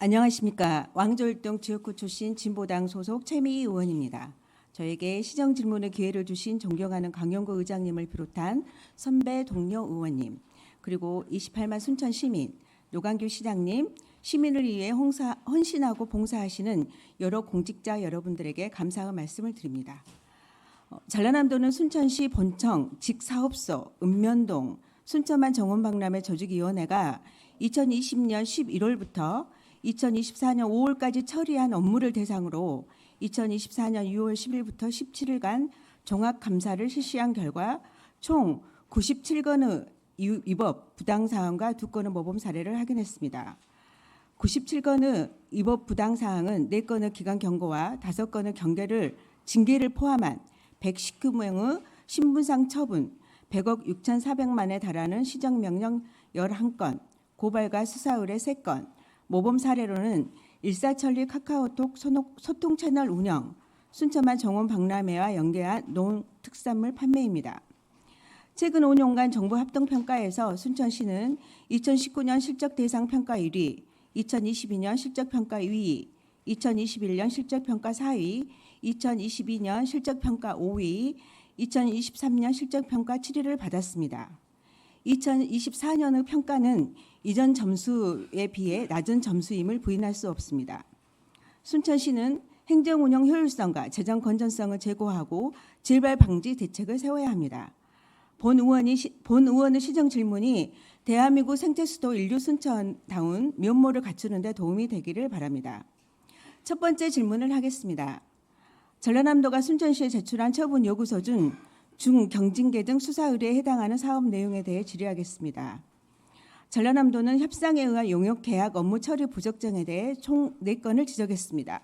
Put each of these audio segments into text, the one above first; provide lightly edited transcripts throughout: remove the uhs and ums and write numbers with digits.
안녕하십니까. 왕조일동 지역구 출신 진보당 소속 최미희 의원입니다. 저에게 시정 질문의 기회를 주신 존경하는 강용구 의장님을 비롯한 선배 동료 의원님, 그리고 28만 순천 시민, 노광규 시장님, 시민을 위해 헌신하고 봉사하시는 여러 공직자 여러분들에게 감사의 말씀을 드립니다. 전라남도는 순천시 본청, 직사업소, 읍면동, 순천만 정원박람회 조직위원회가 2020년 11월부터 2024년 5월까지 처리한 업무를 대상으로 2024년 6월 10일부터 17일간 종합감사를 실시한 결과 총 97건의 위법 부당사항과 2건의 모범 사례를 확인했습니다. 97건의 위법 부당사항은 4건의 기관 경고와 5건의 징계를 포함한 119명의 신분상 처분, 100억 6,400만에 달하는 시정명령 11건, 고발과 수사 의뢰 3건, 모범 사례로는 일사천리 카카오톡 소통 채널 운영, 순천만 정원 박람회와 연계한 농특산물 판매입니다. 최근 5년간 정부 합동평가에서 순천시는 2019년 실적대상 평가 1위, 2022년 실적평가 2위, 2021년 실적평가 4위, 2022년 실적평가 5위, 2023년 실적평가 7위를 받았습니다. 2024년의 평가는 이전 점수에 비해 낮은 점수임을 부인할 수 없습니다. 순천시는 행정운영 효율성과 재정 건전성을 제고하고 재발 방지 대책을 세워야 합니다. 본 의원의 시정 질문이 대한민국 생태수도 인류 순천다운 면모를 갖추는 데 도움이 되기를 바랍니다. 첫 번째 질문을 하겠습니다. 전라남도가 순천시에 제출한 처분 요구서 중 중경징계 등 수사 의뢰에 해당하는 사업 내용에 대해 질의하겠습니다. 전라남도는 협상에 의한 용역 계약 업무 처리 부적정에 대해 총 4건을 지적했습니다.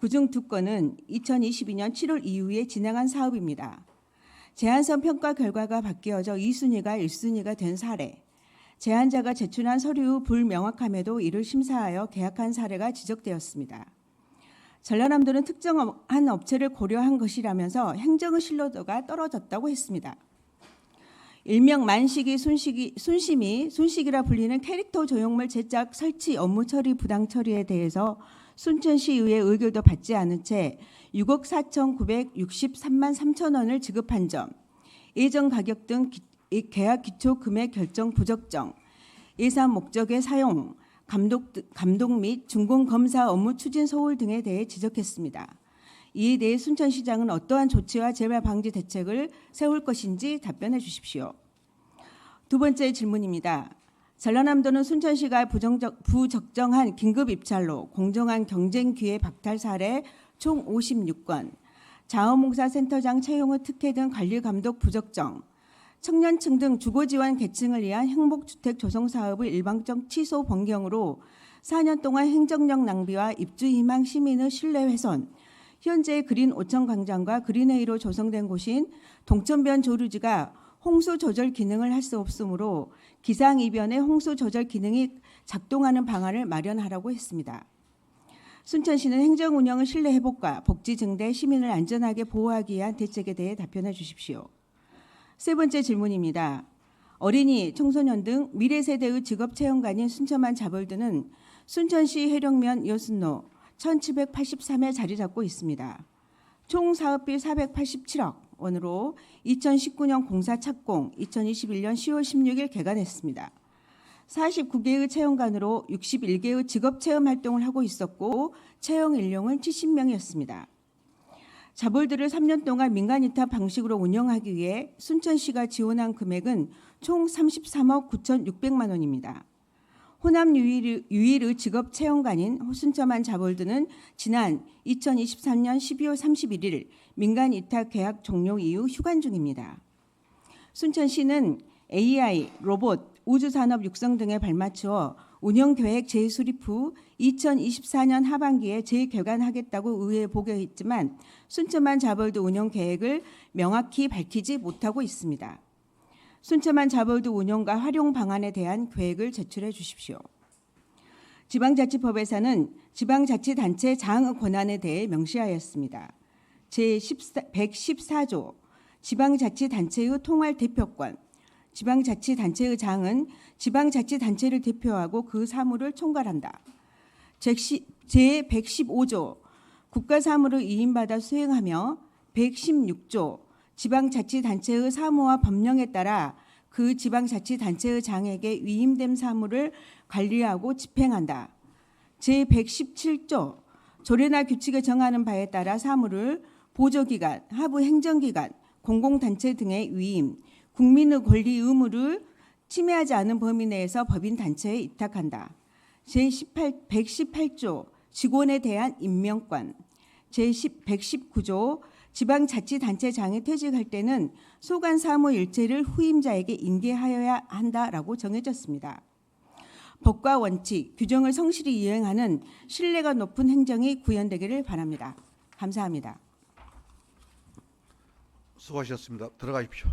그중 2건은 2022년 7월 이후에 진행한 사업입니다. 제안서 평가 결과가 바뀌어져 2순위가 1순위가 된 사례, 제안자가 제출한 서류 불명확함에도 이를 심사하여 계약한 사례가 지적되었습니다. 전라남도는 특정한 업체를 고려한 것이라면서 행정의 신뢰도가 떨어졌다고 했습니다. 일명 만식이 순식이라 불리는 캐릭터 조형물 제작 설치 업무 처리 부당 처리에 대해서 순천시의회 의결도 받지 않은 채 6억 4,963만 3천 원을 지급한 점, 예정 가격 등 계약 기초 금액 결정 부적정, 예산 목적의 사용, 감독 및 준공 검사 업무 추진 소홀 등에 대해 지적했습니다. 이에 대해 순천시장은 어떠한 조치와 재발 방지 대책을 세울 것인지 답변해 주십시오. 두 번째 질문입니다. 전라남도는 순천시가 부적정한 긴급 입찰로 공정한 경쟁 기회 박탈 사례 총 56건, 자원봉사센터장 채용의 특혜 등 관리 감독 부적정, 청년층 등 주거지원 계층을 위한 행복주택 조성 사업의 일방적 취소 변경으로 4년 동안 행정력 낭비와 입주 희망 시민의 신뢰 훼손, 현재 그린 오천 광장과 그린웨이로 조성된 곳인 동천변 조류지가 홍수 조절 기능을 할 수 없으므로 기상이변의 홍수 조절 기능이 작동하는 방안을 마련하라고 했습니다. 순천시는 행정운영의 신뢰 회복과 복지 증대, 시민을 안전하게 보호하기 위한 대책에 대해 답변해 주십시오. 세 번째 질문입니다. 어린이, 청소년 등 미래 세대의 직업 채용관인 순천만 자벌드는 순천시 해령면 여순로 1783에 자리 잡고 있습니다. 총 사업비 487억 원으로 2019년 공사 착공, 2021년 10월 16일 개관했습니다. 49개의 채용관으로 61개의 직업 체험 활동을 하고 있었고 채용 인력은 70명이었습니다. 자벌드를 3년 동안 민간 위탁 방식으로 운영하기 위해 순천시가 지원한 금액은 총 33억 9,600만 원입니다. 호남 유일의 직업 채용관인 순천만 자벌드는 지난 2023년 12월 31일 민간 위탁 계약 종료 이후 휴관 중입니다. 순천시는 AI, 로봇, 우주산업 육성 등에 발맞추어 운영계획 재수립 후 2024년 하반기에 재개관하겠다고 의회에 보고했지만 순천만 자벌드 운영계획을 명확히 밝히지 못하고 있습니다. 순천만 자벌드 운영과 활용 방안에 대한 계획을 제출해 주십시오. 지방자치법에서는 지방자치단체 장의 권한에 대해 명시하였습니다. 제114조 지방자치단체의 통할 대표권, 지방자치단체의 장은 지방자치단체를 대표하고 그 사무를 총괄한다. 제115조 국가사무를 위임받아 수행하며 116조 지방자치단체의 사무와 법령에 따라 그 지방자치단체의 장에게 위임된 사무를 관리하고 집행한다. 제117조 조례나 규칙에 정하는 바에 따라 사무를 보조기관, 하부행정기관, 공공단체 등의 위임, 국민의 권리 의무를 침해하지 않은 범위 내에서 법인단체에 위탁한다. 제118조 직원에 대한 임명권, 제119조 지방자치단체장이 퇴직할 때는 소관 사무 일체를 후임자에게 인계하여야 한다라고 정해졌습니다. 법과 원칙, 규정을 성실히 이행하는 신뢰가 높은 행정이 구현되기를 바랍니다. 감사합니다. 수고하셨습니다. 들어가십시오.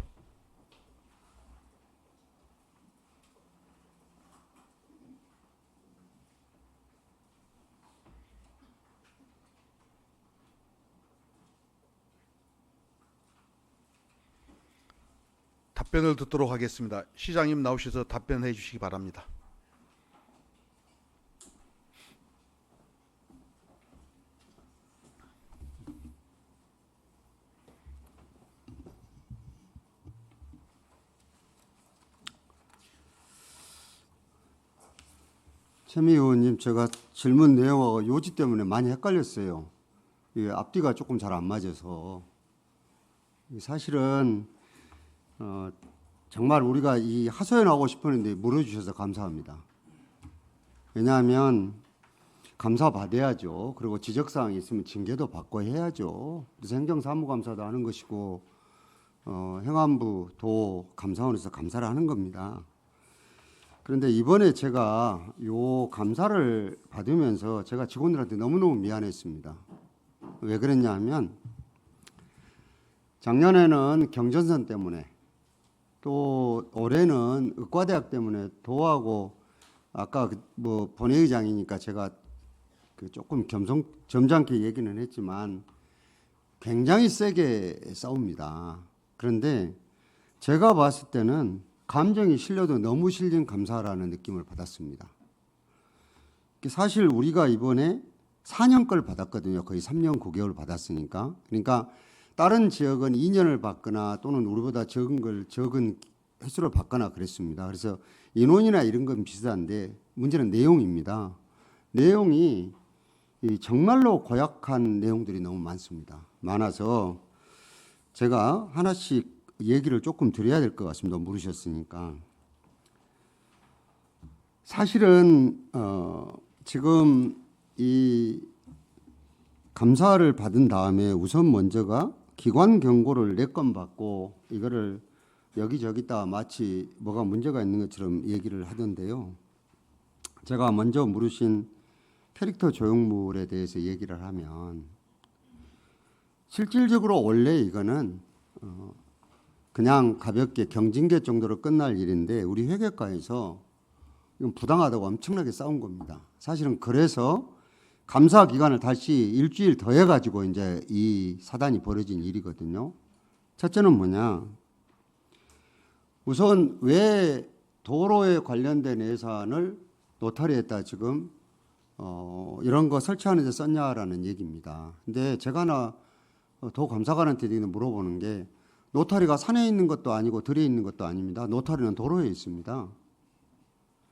답변을 듣도록 하겠습니다. 시장님 나오셔서 답변해 주시기 바랍니다. 최미 의원님, 제가 질문 내용하고 요지 때문에 많이 헷갈렸어요. 앞뒤가 조금 잘 안 맞아서. 사실은 정말 우리가 이 하소연하고 싶었는데 물어주셔서 감사합니다. 왜냐하면 감사 받아야죠. 그리고 지적사항이 있으면 징계도 받고 해야죠. 그래서 행정사무감사도 하는 것이고 행안부, 도, 감사원에서 감사를 하는 겁니다. 그런데 이번에 제가 요 감사를 받으면서 제가 직원들한테 너무너무 미안했습니다. 왜 그랬냐 하면 작년에는 경전선 때문에 또 올해는 의과대학 때문에 도하고 아까 뭐 본회의장이니까 제가 조금 점잖게 얘기는 했지만 굉장히 세게 싸웁니다. 그런데 제가 봤을 때는 감정이 실려도 너무 실린 감사라는 느낌을 받았습니다. 사실 우리가 이번에 4년 걸 받았거든요. 거의 3년 9개월 받았으니까. 그러니까 다른 지역은 2년을 받거나 또는 우리보다 적은 횟수를 받거나 그랬습니다. 그래서 인원이나 이런 건 비슷한데 문제는 내용입니다. 내용이 정말로 고약한 내용들이 너무 많습니다. 많아서 제가 하나씩 얘기를 조금 드려야 될 것 같습니다. 물으셨으니까. 사실은 지금 이 감사를 받은 다음에 우선 먼저가 기관 경고를 4건 받고 이거를 여기저기다 마치 뭐가 문제가 있는 것처럼 얘기를 하던데요. 제가 먼저 물으신 캐릭터 조형물에 대해서 얘기를 하면 실질적으로 원래 이거는 그냥 가볍게 경징계 정도로 끝날 일인데 우리 회계과에서 이건 부당하다고 엄청나게 싸운 겁니다. 사실은 그래서 감사 기간을 다시 일주일 더 해가지고 이제 이 사단이 벌어진 일이거든요. 첫째는 뭐냐? 우선 왜 도로에 관련된 예산을 노타리에다 지금 이런 거 설치하는 데 썼냐라는 얘기입니다. 근데 제가 하나 도 감사관한테 물어보는 게 노타리가 산에 있는 것도 아니고 들에 있는 것도 아닙니다. 노타리는 도로에 있습니다.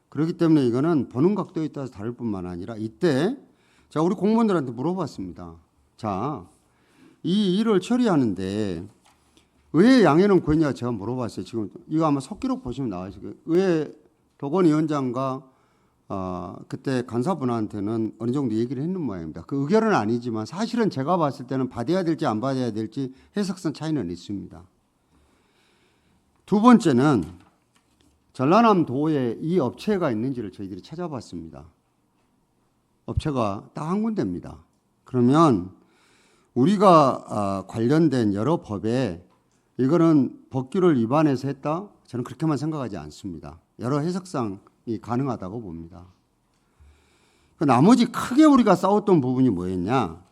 그렇기 때문에 이거는 보는 각도에 따라서 다를 뿐만 아니라 이때 제가 우리 공무원들한테 물어봤습니다. 자, 이 일을 처리하는데 의회 양해는 구했냐 제가 물어봤어요. 지금 이거 아마 속기록 보시면 나와있을 거예요. 의회 도건위원장과 그때 간사분한테는 어느 정도 얘기를 했는 모양입니다. 그 의결은 아니지만 사실은 제가 봤을 때는 받아야 될지 안 받아야 될지 해석선 차이는 있습니다. 두 번째는 전라남도에 이 업체가 있는지를 저희들이 찾아봤습니다. 업체가 딱 한 군데입니다. 그러면 우리가 관련된 여러 법에 이거는 법규를 위반해서 했다? 저는 그렇게만 생각하지 않습니다. 여러 해석상이 가능하다고 봅니다. 나머지 크게 우리가 싸웠던 부분이 뭐였냐?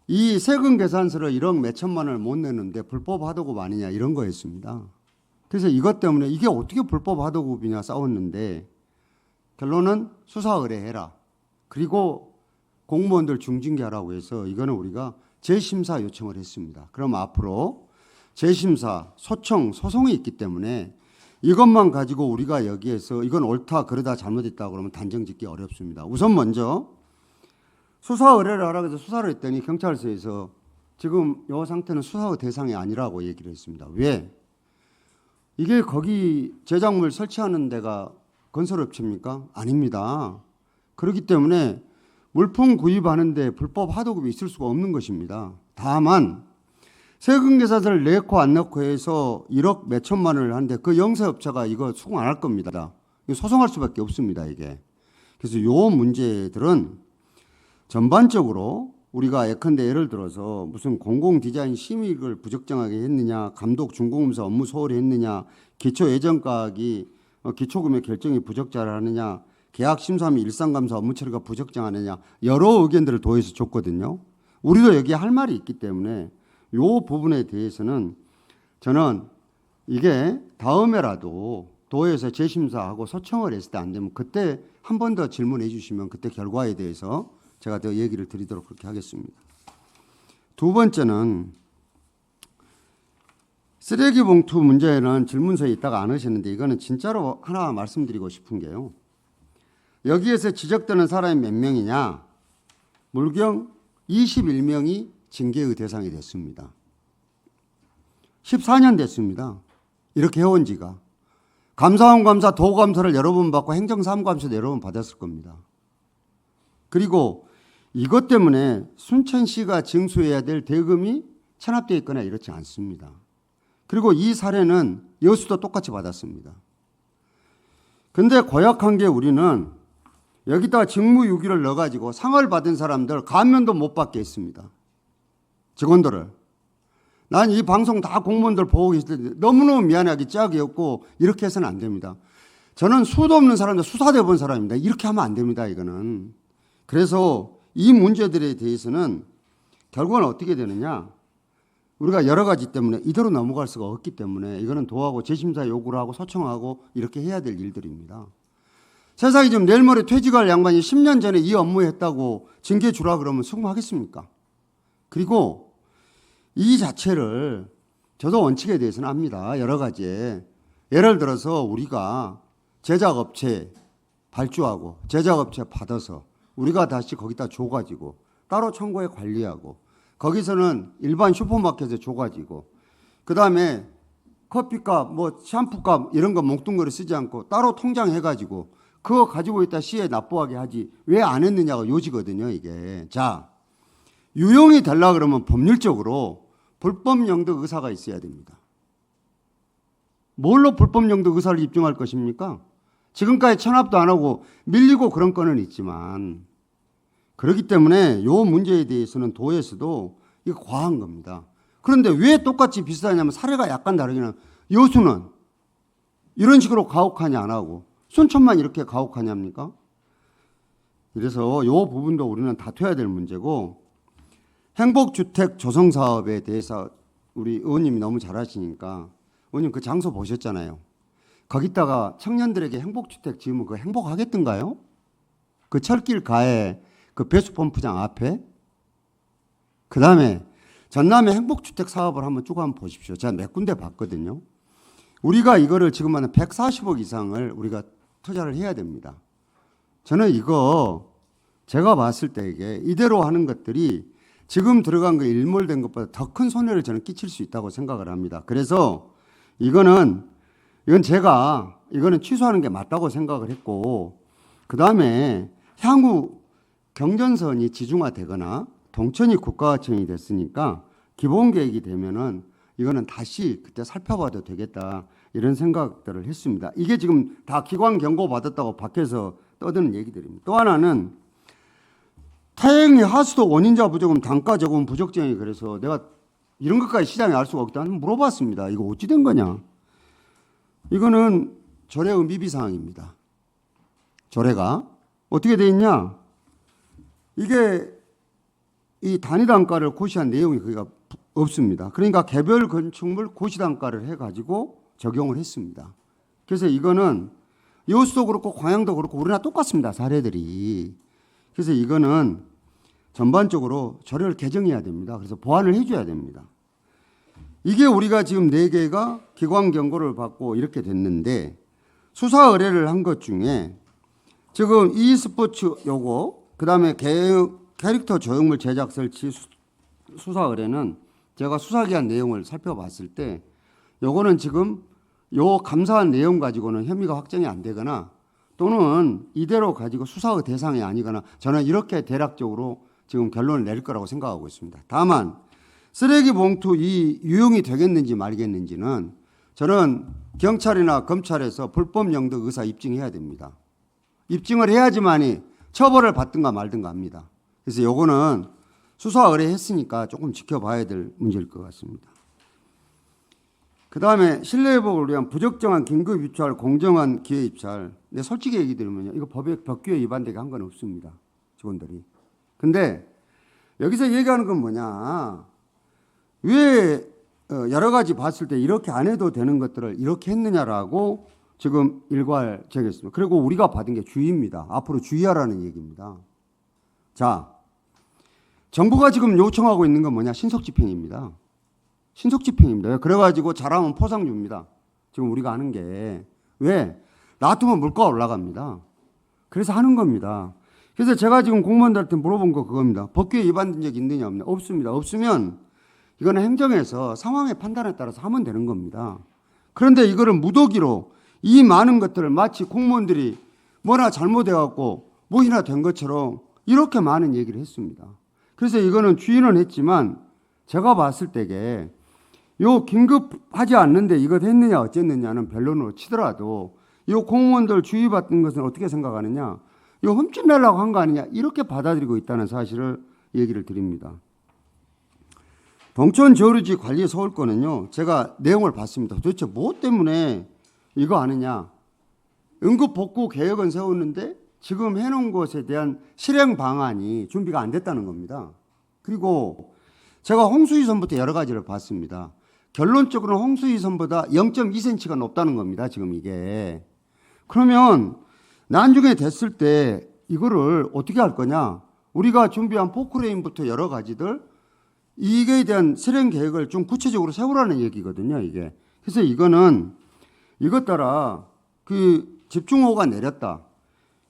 이 세금 계산서를 1억 몇천만 원을 못 내는데 불법 하도급 아니냐 이런 거였습니다. 그래서 이것 때문에 이게 어떻게 불법 하도급이냐 싸웠는데 결론은 수사 의뢰해라. 그리고 공무원들 중징계하라고 해서 이거는 우리가 재심사 요청을 했습니다. 그럼 앞으로 재심사, 소청, 소송이 있기 때문에 이것만 가지고 우리가 여기에서 이건 옳다 그러다 잘못했다 그러면 단정 짓기 어렵습니다. 우선 먼저 수사 의뢰를 하라고 해서 수사를 했더니 경찰서에서 지금 이 상태는 수사 대상이 아니라고 얘기를 했습니다. 왜? 이게 거기 제작물 설치하는 데가 건설업체입니까? 아닙니다. 그렇기 때문에 물품 구입하는데 불법 하도급이 있을 수가 없는 것입니다. 다만 세금 계산서를 넣고 안 넣고 해서 1억 몇 천만 원을 하는데 그 영세업체가 이거 수긍 안 할 겁니다. 이거 소송할 수밖에 없습니다. 이게. 그래서 요 문제들은 전반적으로 우리가 예컨대 예를 들어서 무슨 공공 디자인 심의를 부적정하게 했느냐, 감독 중공검사 업무 소홀히 했느냐, 기초 예정가액이 기초금액 결정이 부적절하느냐, 계약 심사 및 일상감사 업무 처리가 부적정하느냐 여러 의견들을 도에서 줬거든요. 우리도 여기에 할 말이 있기 때문에 요 부분에 대해서는 저는 이게 다음에라도 도에서 재심사하고 소청을 했을 때 안 되면 그때 한 번 더 질문해 주시면 그때 결과에 대해서 제가 더 얘기를 드리도록 그렇게 하겠습니다. 두 번째는 쓰레기 봉투 문제는 질문서에 있다가 안 하셨는데 이거는 진짜로 하나 말씀드리고 싶은 게요. 여기에서 지적되는 사람이 몇 명이냐? 물경 21명이 징계의 대상이 됐습니다. 14년 됐습니다. 이렇게 해온 지가. 감사원 감사, 도감사를 여러 번 받고 행정사무감사도 여러 번 받았을 겁니다. 그리고 이것 때문에 순천시가 징수해야 될 대금이 체납되어 있거나 이렇지 않습니다. 그리고 이 사례는 여수도 똑같이 받았습니다. 근데 고약한 게 우리는 여기다가 직무유기를 넣어가지고 상을 받은 사람들 감면도 못 받게 했습니다. 직원들을. 난 이 방송 다 공무원들 보고 계실 때 너무너무 미안하게 짝이었고 이렇게 해서는 안 됩니다. 저는 수도 없는 사람인데 수사대 본 사람입니다. 이렇게 하면 안 됩니다. 이거는. 그래서 이 문제들에 대해서는 결국은 어떻게 되느냐. 우리가 여러 가지 때문에 이대로 넘어갈 수가 없기 때문에 이거는 도하고 재심사 요구를 하고 소청하고 이렇게 해야 될 일들입니다. 세상에 지금 내일 모레 퇴직할 양반이 10년 전에 이 업무 했다고 징계 주라 그러면 수긍하겠습니까? 그리고 이 자체를 저도 원칙에 대해서는 압니다. 여러 가지에. 예를 들어서 우리가 제작업체 발주하고 제작업체 받아서 우리가 다시 거기다 줘가지고 따로 청구해 관리하고 거기서는 일반 슈퍼마켓에 줘가지고 그다음에 커피값 뭐 샴푸값 이런 거 몽뚱그려 쓰지 않고 따로 통장해가지고 그거 가지고 있다 시에 납부하게 하지 왜 안 했느냐가 요지거든요. 이게. 자, 유용이 되려고 그러면 법률적으로 불법 영득 의사가 있어야 됩니다. 뭘로 불법 영득 의사를 입증할 것입니까? 지금까지 체납도 안 하고 밀리고 그런 건은 있지만 그렇기 때문에 이 문제에 대해서는 도에서도 이거 과한 겁니다. 그런데 왜 똑같이 비슷하냐면 사례가 약간 다르기는 여수는 이런 식으로 가혹하냐 안 하고 순천만 이렇게 가혹하냐입니까? 그래서 이 부분도 우리는 다퉈야 될 문제고 행복주택 조성사업에 대해서 우리 의원님이 너무 잘하시니까 의원님 그 장소 보셨잖아요. 거기다가 청년들에게 행복주택 지으면 그거 행복하겠던가요? 그 철길 가에 그 배수펌프장 앞에 그 다음에 전남의 행복주택 사업을 한번 쭉 한번 보십시오. 제가 몇 군데 봤거든요. 우리가 이거를 지금 하는 140억 이상을 우리가 투자를 해야 됩니다. 저는 이거 제가 봤을 때 이게 이대로 하는 것들이 지금 들어간 거 일몰된 것보다 더 큰 손해를 저는 끼칠 수 있다고 생각을 합니다. 그래서 이건 제가 이거는 취소하는 게 맞다고 생각을 했고 그 다음에 향후 경전선이 지중화되거나 동천이 국가화청이 됐으니까 기본계획이 되면은 이거는 다시 그때 살펴봐도 되겠다 이런 생각들을 했습니다. 이게 지금 다 기관 경고 받았다고 밖에서 떠드는 얘기들입니다. 또 하나는 타행리 하수도 원인자 부족은 단가 저금 부적정이 그래서 내가 이런 것까지 시장에 알 수가 없다 물어봤습니다. 이거 어찌 된 거냐? 이거는 조례의 미비사항입니다. 조례가 어떻게 돼 있냐? 이게 이 단위 단가를 고시한 내용이 거기가 없습니다. 그러니까 개별 건축물 고시 단가를 해가지고 적용을 했습니다. 그래서 이거는 여수도 그렇고 광양도 그렇고 우리나라 똑같습니다. 사례들이. 그래서 이거는 전반적으로 조례를 개정해야 됩니다. 그래서 보완을 해줘야 됩니다. 이게 우리가 지금 4개가 기관 경고를 받고 이렇게 됐는데 수사 의뢰를 한 것 중에 지금 e스포츠 요거 그다음에 캐릭터 조형물 제작 설치 수사 의뢰는 제가 수사기한 내용을 살펴봤을 때 요거는 지금 요 감사한 내용 가지고는 혐의가 확정이 안 되거나 또는 이대로 가지고 수사의 대상이 아니거나 저는 이렇게 대략적으로 지금 결론을 낼 거라고 생각하고 있습니다. 다만 쓰레기 봉투 이 유용이 되겠는지 말겠는지는 저는 경찰이나 검찰에서 불법 영득 의사 입증해야 됩니다. 입증을 해야지만이 처벌을 받든가 말든가 합니다. 그래서 요거는 수사 의뢰했으니까 조금 지켜봐야 될 문제일 것 같습니다. 그 다음에 신뢰회복을 위한 부적정한 긴급 입찰, 공정한 기회 입찰. 근데 솔직히 얘기 드리면요, 이거 법규에 위반되게 한 건 없습니다. 직원들이. 근데 여기서 얘기하는 건 뭐냐? 왜 여러 가지 봤을 때 이렇게 안 해도 되는 것들을 이렇게 했느냐라고 지금 일괄 제기했습니다. 그리고 우리가 받은 게 주의입니다. 앞으로 주의하라는 얘기입니다. 자, 정부가 지금 요청하고 있는 건 뭐냐? 신속집행입니다. 신속집행입니다. 그래가지고 잘하면 포상 줍니다. 지금 우리가 하는 게. 왜? 놔두면 물가가 올라갑니다. 그래서 하는 겁니다. 그래서 제가 지금 공무원들한테 물어본 거 그겁니다. 법규에 위반된 적 있느냐 없느냐? 없습니다. 없으면 이거는 행정에서 상황의 판단에 따라서 하면 되는 겁니다. 그런데 이거를 무더기로 이 많은 것들을 마치 공무원들이 뭐나 잘못해갖고 뭐이나 된 것처럼 이렇게 많은 얘기를 했습니다. 그래서 이거는 주의는 했지만 제가 봤을 때게 요 긴급하지 않는데 이것 했느냐 어쨌느냐는 변론으로 치더라도 요 공무원들 주의받는 것은 어떻게 생각하느냐, 요 흠집 내려고 한 거 아니냐 이렇게 받아들이고 있다는 사실을 얘기를 드립니다. 동천 저류지 관리 서울권은요, 제가 내용을 봤습니다. 도대체 뭐 때문에 이거 아느냐? 응급복구 계획은 세웠는데 지금 해놓은 것에 대한 실행 방안이 준비가 안 됐다는 겁니다. 그리고 제가 홍수위선부터 여러 가지를 봤습니다. 결론적으로는 홍수위선보다 0.2cm가 높다는 겁니다. 지금 이게. 그러면 나중에 됐을 때 이거를 어떻게 할 거냐? 우리가 준비한 포크레인부터 여러 가지들 이게 대한 실행 계획을 좀 구체적으로 세우라는 얘기거든요. 이게. 그래서 이거는 이것 따라 그 집중호우가 내렸다.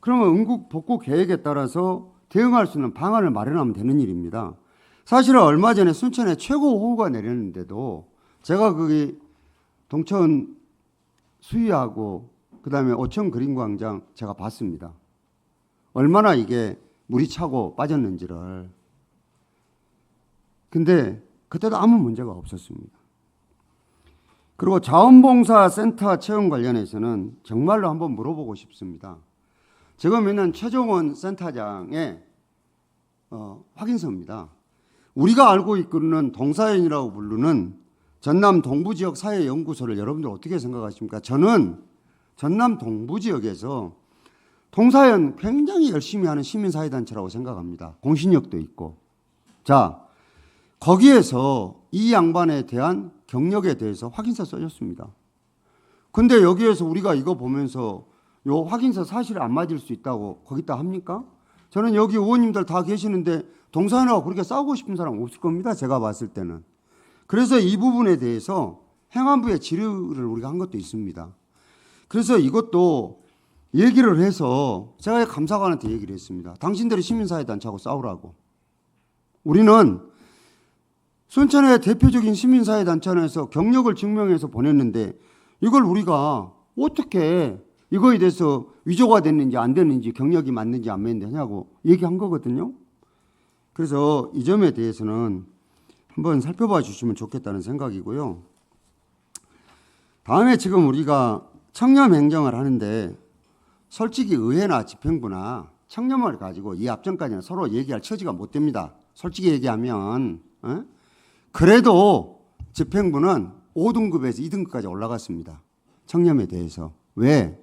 그러면 응급복구 계획에 따라서 대응할 수 있는 방안을 마련하면 되는 일입니다. 사실은 얼마 전에 순천에 최고호우가 내렸는데도 제가 거기 동천 수위하고 그다음에 오천 그린광장 제가 봤습니다. 얼마나 이게 물이 차고 빠졌는지를. 근데 그때도 아무 문제가 없었습니다. 그리고 자원봉사센터 채용 관련해서는 정말로 한번 물어보고 싶습니다. 지금 있는 최종원 센터장의 확인서입니다. 우리가 알고 있는 동사연이라고 부르는 전남 동부지역 사회연구소를 여러분들 어떻게 생각하십니까? 저는 전남 동부지역에서 동사연 굉장히 열심히 하는 시민사회단체라고 생각합니다. 공신력도 있고. 자, 거기에서 이 양반에 대한 경력에 대해서 확인서 써줬습니다. 근데 여기에서 우리가 이거 보면서 요 확인서 사실이 안 맞을 수 있다고 거기다 합니까? 저는 여기 의원님들 다 계시는데 동사연하고 그렇게 싸우고 싶은 사람 없을 겁니다. 제가 봤을 때는. 그래서 이 부분에 대해서 행안부에 질의를 우리가 한 것도 있습니다. 그래서 이것도 얘기를 해서 제가 감사관한테 얘기를 했습니다. 당신들이 시민사회단체하고 싸우라고. 우리는 순천의 대표적인 시민사회단체에서 경력을 증명해서 보냈는데 이걸 우리가 어떻게 이거에 대해서 위조가 됐는지 안 됐는지 경력이 맞는지 안 맞는지 하냐고 얘기한 거거든요. 그래서 이 점에 대해서는 한번 살펴봐 주시면 좋겠다는 생각이고요. 다음에 지금 우리가 청렴행정을 하는데 솔직히 의회나 집행부나 청렴을 가지고 이 앞전까지는 서로 얘기할 처지가 못 됩니다. 솔직히 얘기하면 그래도 집행부는 5등급에서 2등급까지 올라갔습니다. 청렴에 대해서. 왜?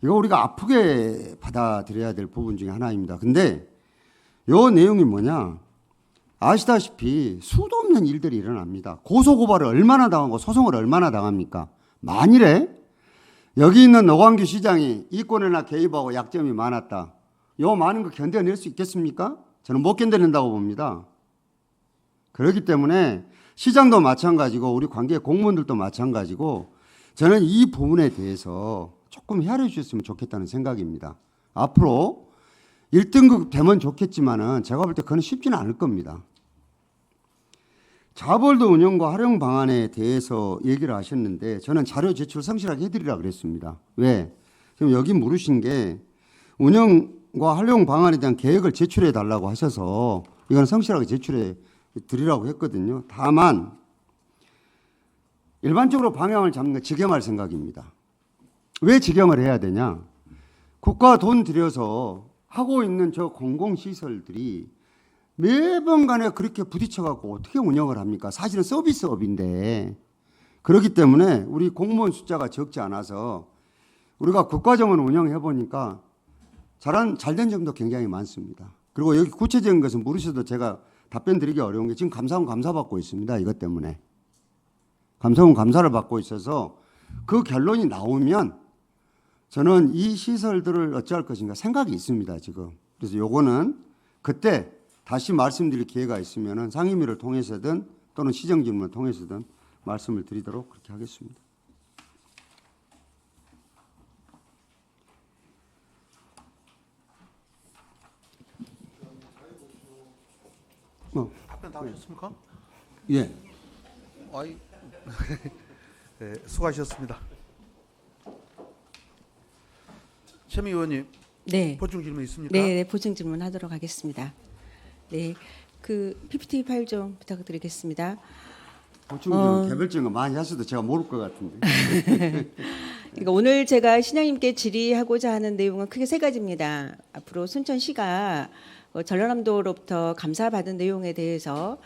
이거 우리가 아프게 받아들여야 될 부분 중에 하나입니다. 근데 요 내용이 뭐냐? 아시다시피 수도 없는 일들이 일어납니다. 고소고발을 얼마나 당하고 소송을 얼마나 당합니까? 만일에 여기 있는 노광규 시장이 이권에나 개입하고 약점이 많았다. 요 많은 거 견뎌낼 수 있겠습니까? 저는 못 견뎌낸다고 봅니다. 그렇기 때문에 시장도 마찬가지고 우리 관계 공무원들도 마찬가지고 저는 이 부분에 대해서 조금 헤아려 주셨으면 좋겠다는 생각입니다. 앞으로 1등급 되면 좋겠지만은 제가 볼 때 그건 쉽지는 않을 겁니다. 자벌도 운영과 활용 방안에 대해서 얘기를 하셨는데 저는 자료 제출 성실하게 해드리라 그랬습니다. 왜? 지금 여기 물으신 게 운영과 활용 방안에 대한 계획을 제출해 달라고 하셔서 이건 성실하게 제출해 드리라고 했거든요. 다만 일반적으로 방향을 잡는 건 직영할 생각입니다. 왜 직영을 해야 되냐? 국가 돈 들여서 하고 있는 저 공공시설들이 매번 간에 그렇게 부딪혀갖고 어떻게 운영을 합니까? 사실은 서비스업인데. 그렇기 때문에 우리 공무원 숫자가 적지 않아서 우리가 국가정원 운영해보니까 잘된 점도 굉장히 많습니다. 그리고 여기 구체적인 것은 물으셔도 제가 답변 드리기 어려운 게 지금 감사원 감사받고 있습니다. 이것 때문에. 감사원 감사를 받고 있어서 그 결론이 나오면 저는 이 시설들을 어찌할 것인가 생각이 있습니다. 지금. 그래서 요거는 그때 다시 말씀드릴 기회가 있으면 상임위를 통해서든 또는 시정질문을 통해서든 말씀을 드리도록 그렇게 하겠습니다. 답변 다 하셨습니까? 예. 아이, 네, 수고하셨습니다. 최미 의원님, 네. 보충 질문 있습니까? 네, 보충 질문하도록 하겠습니다. 네, 그 PPT 파일 좀 부탁드리겠습니다. 보충 개별적인 거 많이 하셔도 제가 모를 것 같은데. 그러니까 오늘 제가 신양님께 질의하고자 하는 내용은 크게 세 가지입니다. 앞으로 순천시가 전라남도로부터 감사받은 내용에 대해서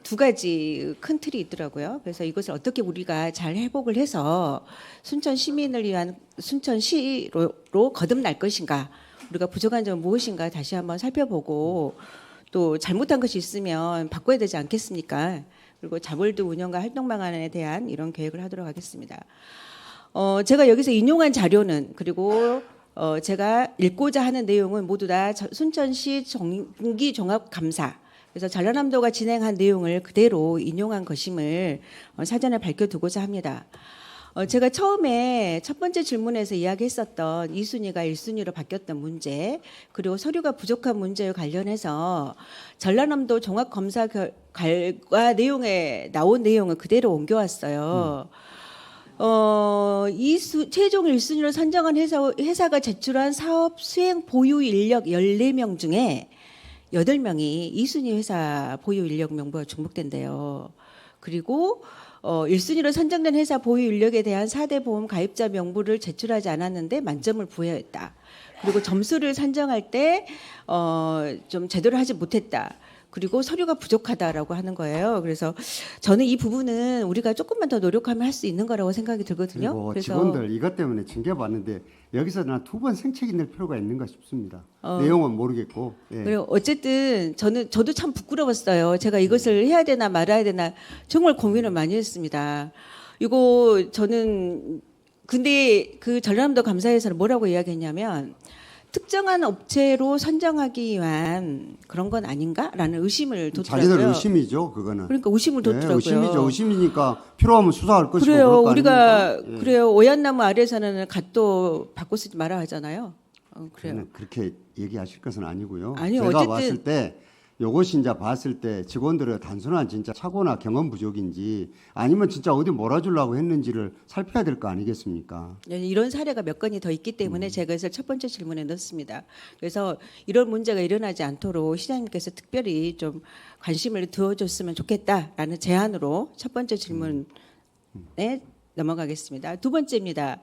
두 가지 큰 틀이 있더라고요. 그래서 이것을 어떻게 우리가 잘 회복을 해서 순천 시민을 위한 순천시로 거듭날 것인가, 우리가 부족한 점은 무엇인가 다시 한번 살펴보고 또 잘못한 것이 있으면 바꿔야 되지 않겠습니까? 그리고 자벌도 운영과 활동 방안에 대한 이런 계획을 하도록 하겠습니다. 제가 여기서 인용한 자료는 그리고 제가 읽고자 하는 내용은 모두 다 순천시 정기 종합 감사, 그래서 전라남도가 진행한 내용을 그대로 인용한 것임을 사전에 밝혀두고자 합니다. 제가 처음에 첫 번째 질문에서 이야기했었던 2순위가 1순위로 바뀌었던 문제, 그리고 서류가 부족한 문제와 관련해서 전라남도 종합검사 결과 내용에 나온 내용을 그대로 옮겨왔어요. 최종 1순위로 선정한 회사가 제출한 사업 수행 보유 인력 14명 중에 8명이 2순위 회사 보유 인력 명부가 중복된대요. 그리고 1순위로 선정된 회사 보유 인력에 대한 4대 보험 가입자 명부를 제출하지 않았는데 만점을 부여했다. 그리고 점수를 산정할 때 좀 제대로 하지 못했다. 그리고 서류가 부족하다라고 하는 거예요. 그래서 저는 이 부분은 우리가 조금만 더 노력하면 할 수 있는 거라고 생각이 들거든요. 그리고 그래서 직원들 이것 때문에 징계받는데 여기서 난 2번 생책임 낼 필요가 있는가 싶습니다. 내용은 모르겠고. 예. 그리고 어쨌든 저도 참 부끄러웠어요. 제가 이것을 해야 되나 말아야 되나 정말 고민을 많이 했습니다. 이거 저는 근데 그 전라남도 감사에서는 뭐라고 이야기했냐면 특정한 업체로 선정하기 위한 그런 건 아닌가라는 의심을 뒀더라고요. 자기들 의심이죠, 그거는. 그러니까 의심을 뒀더라고요. 의심이죠. 의심이니까 필요하면 수사할 것이고. 그래요. 그럴 거 우리가 아닙니까? 예. 그래요. 오얏나무 아래에서는 갓도 바꿔 쓰지 말아 하잖아요. 그래요. 저는 그렇게 얘기하실 것은 아니고요. 아니요, 제가 어쨌든 봤을 때 요것이 이제 봤을 때 직원들의 단순한 진짜 착오나 경험 부족인지 아니면 진짜 어디 몰아주려고 했는지를 살펴야 될 거 아니겠습니까? 이런 사례가 몇 건이 더 있기 때문에 제가 그래서 첫 번째 질문에 넣습니다. 그래서 이런 문제가 일어나지 않도록 시장님께서 특별히 좀 관심을 두어줬으면 좋겠다라는 제안으로 첫 번째 질문에 넘어가겠습니다. 두 번째입니다.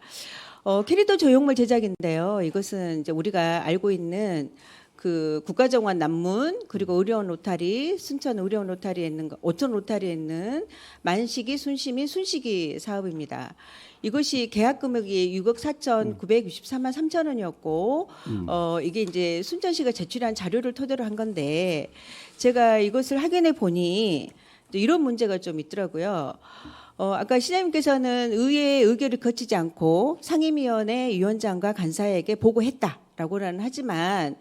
캐리터 조형물 제작인데요. 이것은 이제 우리가 알고 있는 그 국가정원 남문 그리고 의료원 로타리, 순천 의료원 로타리에 있는 오천 로타리에 있는 만식이, 순심이, 순식이 사업입니다. 이것이 계약 금액이 6억 4,963만 3천 원이었고 이게 이제 순천시가 제출한 자료를 토대로 한 건데 제가 이것을 확인해 보니 또 이런 문제가 좀 있더라고요. 아까 시장님께서는 의회의 의결을 거치지 않고 상임위원회 위원장과 간사에게 보고했다. 된다라고는 하지만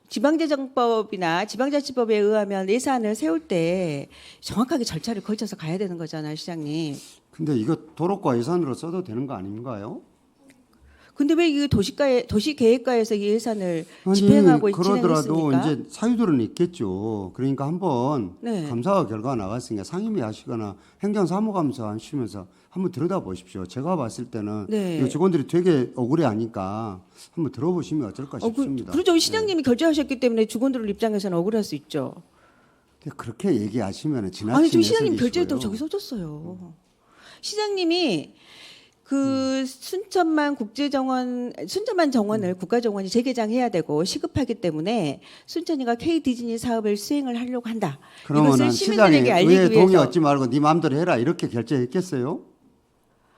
지방재정법이나 지방자치법에 의하면 예산을 세울 때 정확하게 절차를 거쳐서 가야 되는 거잖아요, 시장님. 근데 이거 도로과 예산으로 써도 되는 거 아닌가요? 근데 왜 이 도시계획과에서 이 예산을 집행하고 그러더라도 진행했습니까? 이제 사유들은 있겠죠. 그러니까 한번 네. 감사가 결과가 나갔으니까 상임위 하시거나 행정사무감사 하시면서 한번 들여다보십시오. 제가 봤을 때는 네. 이 직원들이 되게 억울해하니까 한번 들어보시면 어떨까 싶습니다. 그렇죠. 시장님이 결제하셨기 때문에 직원들 입장에서는 억울할 수 있죠. 근데 그렇게 얘기하시면 지나친 아니, 저 시장님 해석이시고요. 결제했다고 저기 써줬어요. 시장님이 그 순천만 정원을 국가정원이 재개장해야 되고 시급하기 때문에 순천이가 K 디즈니 사업을 수행을 하려고 한다. 그러면은 이것을 시장이 시민들에게 알리기 의회 동의 위해서 얻지 말고 네 마음대로 해라 이렇게 결제했겠어요?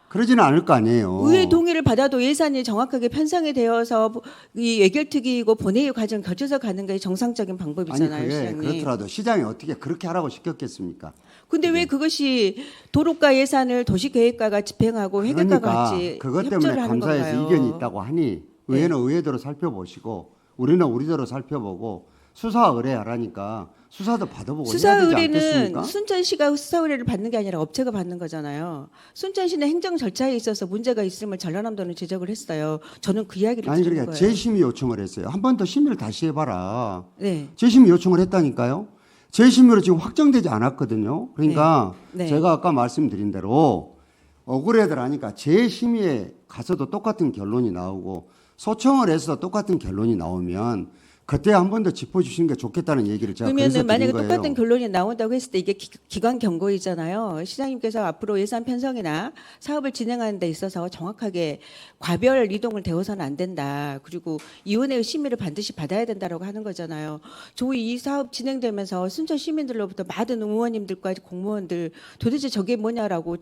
그러지는 않을 거 아니에요. 의회 동의를 받아도 예산이 정확하게 편성이 되어서 이 예결특위이고 본회의 과정 거쳐서 가는 게 정상적인 아니 방법이잖아요, 그게 시장님. 그렇더라도 시장이 어떻게 그렇게 하라고 시켰겠습니까? 근데 왜 그것이 도로가 예산을 도시계획과가 집행하고 회계과가 같이 그것 때문에 협조를 하는 감사에서 건가요? 이견이 있다고 하니 의회는 의회대로 살펴보시고 우리는 우리대로 살펴보고 수사 의뢰하라니까 수사도 받아보고 수사 해야 되지 의뢰는 않겠습니까? 순천시가 수사 의뢰를 받는 게 아니라 업체가 받는 거잖아요. 순천시는 행정 절차에 있어서 문제가 있음을 전라남도는 지적을 했어요. 저는 그 이야기를 아니 드리는 그러니까 거예요. 재심의 요청을 했어요. 한 번 더 심의를 다시 해봐라. 네. 재심의 요청을 했다니까요. 재심의로 지금 확정되지 않았거든요. 그러니까 네. 네. 제가 아까 말씀드린 대로 억울해들 하니까 재심의에 가서도 똑같은 결론이 나오고 소청을 해서 똑같은 결론이 나오면 그때 한 번 더 짚어주시는 게 좋겠다는 얘기를 제가 그래서 그러면 만약에 드린 거예요. 똑같은 결론이 나온다고 했을 때 이게 기관 경고이잖아요. 시장님께서 앞으로 예산 편성이나 사업을 진행하는 데 있어서 정확하게 과별 이동을 되어서는 안 된다. 그리고 위원회의 심의를 반드시 받아야 된다라고 하는 거잖아요. 저희 이 사업 진행되면서 순천 시민들로부터 많은 의원님들과 공무원들 도대체 저게 뭐냐라고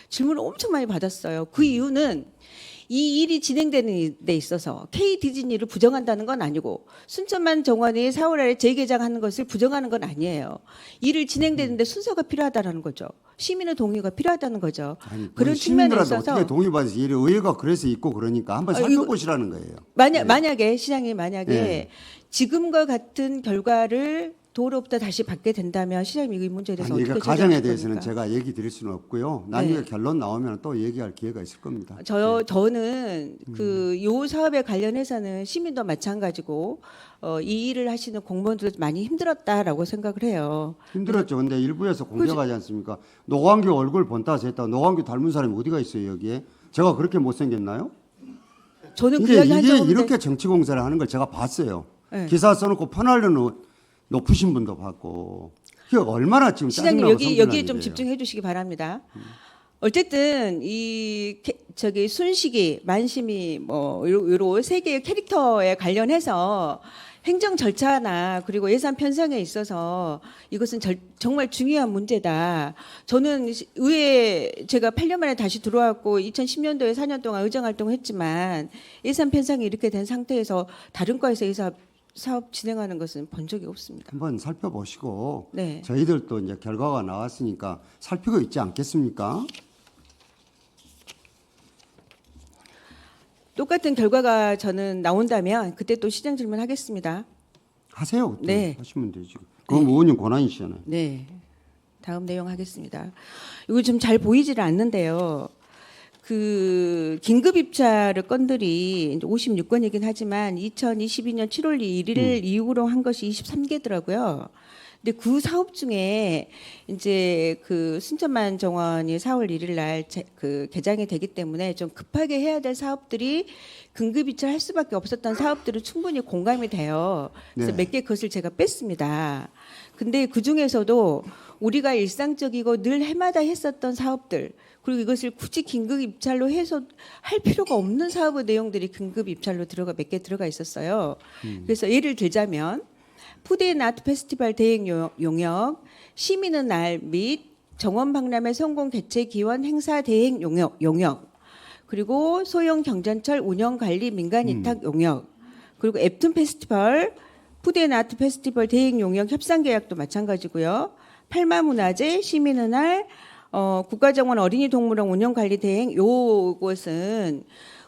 질문을 엄청 많이 받았어요. 그 이유는 이 일이 진행되는 데 있어서 K 디즈니를 부정한다는 건 아니고 순천만 정원이 4월에 재개장하는 것을 부정하는 건 아니에요. 일을 진행되는데 순서가 필요하다라는 거죠. 시민의 동의가 필요하다는 거죠. 아니, 그런 측면에 시민들한테 있어서 어떻게 동의받아서 일을 의회가 그래서 있고 그러니까 한번 살펴보시라는 거예요. 만약에 시장이 만약에 네. 지금과 같은 결과를 도로부터 다시 받게 된다면 시장님 이 문제에 대해서 아니, 어떻게 이거 가정에 처리하실 대해서는 겁니까? 제가 얘기 드릴 수는 없고요. 나중에 네. 결론 나오면 또 얘기할 기회가 있을 겁니다. 저는 그 요 사업에 관련해서는 시민도 마찬가지고 이 일을 하시는 공무원들도 많이 힘들었다라고 생각을 해요. 힘들었죠. 근데 일부에서 공격하지 않습니까? 노광규 얼굴 본따서 했다. 노광규 닮은 사람이 어디가 있어요 여기에? 제가 그렇게 못생겼나요? 저는 그 이게, 이야기 한 적 이게 없는데 이렇게 정치 공세를 하는 걸 제가 봤어요. 네. 기사 써놓고 퍼날려 높으신 분도 봤고. 이게 얼마나 지금 시장님 짜증나고 여기에 성질나는 좀 일이에요. 집중해 주시기 바랍니다. 어쨌든 저기 순식이 만심이 뭐 요런 세 개의 캐릭터에 관련해서 행정 절차나 그리고 예산 편성에 있어서 이것은 정말 중요한 문제다. 저는 의회 제가 8년 만에 다시 들어왔고 2010년도에 4년 동안 의정 활동했지만 예산 편성이 이렇게 된 상태에서 다른 과에서 사업 진행하는 것은 본 적이 없습니다. 한번 살펴보시고 네. 저희들도 이제 결과가 나왔으니까 살피고 있지 않겠습니까? 똑같은 결과가 저는 나온다면 그때 또 시장 질문하겠습니다. 하세요. 그때 네. 하시면 되죠. 그건 의원님 권한이시잖아요. 네. 다음 내용 하겠습니다. 이거 좀 잘 보이지를 않는데요. 그 긴급 입찰을 건들이 56건이긴 하지만 2022년 7월 1일 이후로 한 것이 23개더라고요. 근데 그 사업 중에 이제 그 순천만 정원이 4월 1일 날 그 개장이 되기 때문에 좀 급하게 해야 될 사업들이 긴급 입찰할 수밖에 없었던 사업들은 충분히 공감이 돼요. 그래서 네. 몇 개 그것을 제가 뺐습니다. 근데 그 중에서도 우리가 일상적이고 늘 해마다 했었던 사업들 그리고 이것을 굳이 긴급 입찰로 해서 할 필요가 없는 사업의 내용들이 긴급 입찰로 몇 개 들어가 있었어요. 그래서 예를 들자면 푸드앤아트 페스티벌 대행 용역, 시민의 날 및 정원 박람회 성공 개최 기원 행사 대행 용역, 그리고 소형 경전철 운영 관리 민간 위탁 용역, 그리고 앱툰 페스티벌, 푸드앤아트 페스티벌 대행 용역 협상 계약도 마찬가지고요. 팔마문화제, 시민의 날, 국가정원 어린이 동물원 운영 관리 대행 요것은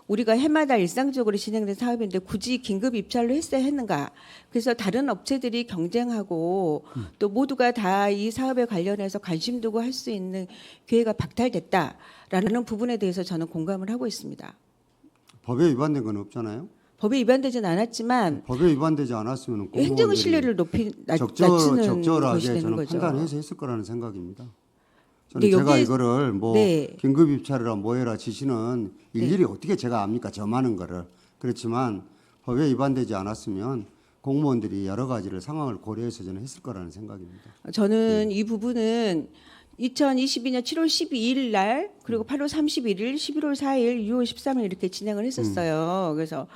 우리가 해마다 일상적으로 진행된 사업인데 굳이 긴급 입찰로 했어야 했는가? 그래서 다른 업체들이 경쟁하고 또 모두가 다 이 사업에 관련해서 관심 두고 할 수 있는 기회가 박탈됐다라는 부분에 대해서 저는 공감을 하고 있습니다. 법에 위반된 건 없잖아요. 법에 위반되진 않았지만 법에 위반되지 않았으면 행정의 신뢰를 낮추는 적절하게 것이 되는 저는 거죠. 판단해서 했을 거라는 생각입니다. 근데 저는 제가 여기에- 이거를 뭐 네. 긴급 입찰이라 뭐해라 지시는 일일이 어떻게 제가 압니까? 저 많은 거를. 그렇지만 법에 위반되지 않았으면 공무원들이 여러 가지를 상황을 고려해서 저는 했을 거라는 생각입니다. 저는 이 부분은 2022년 7월 12일 날 그리고 8월 31일, 11월 4일, 6월 13일 이렇게 진행을 했었어요. 그래서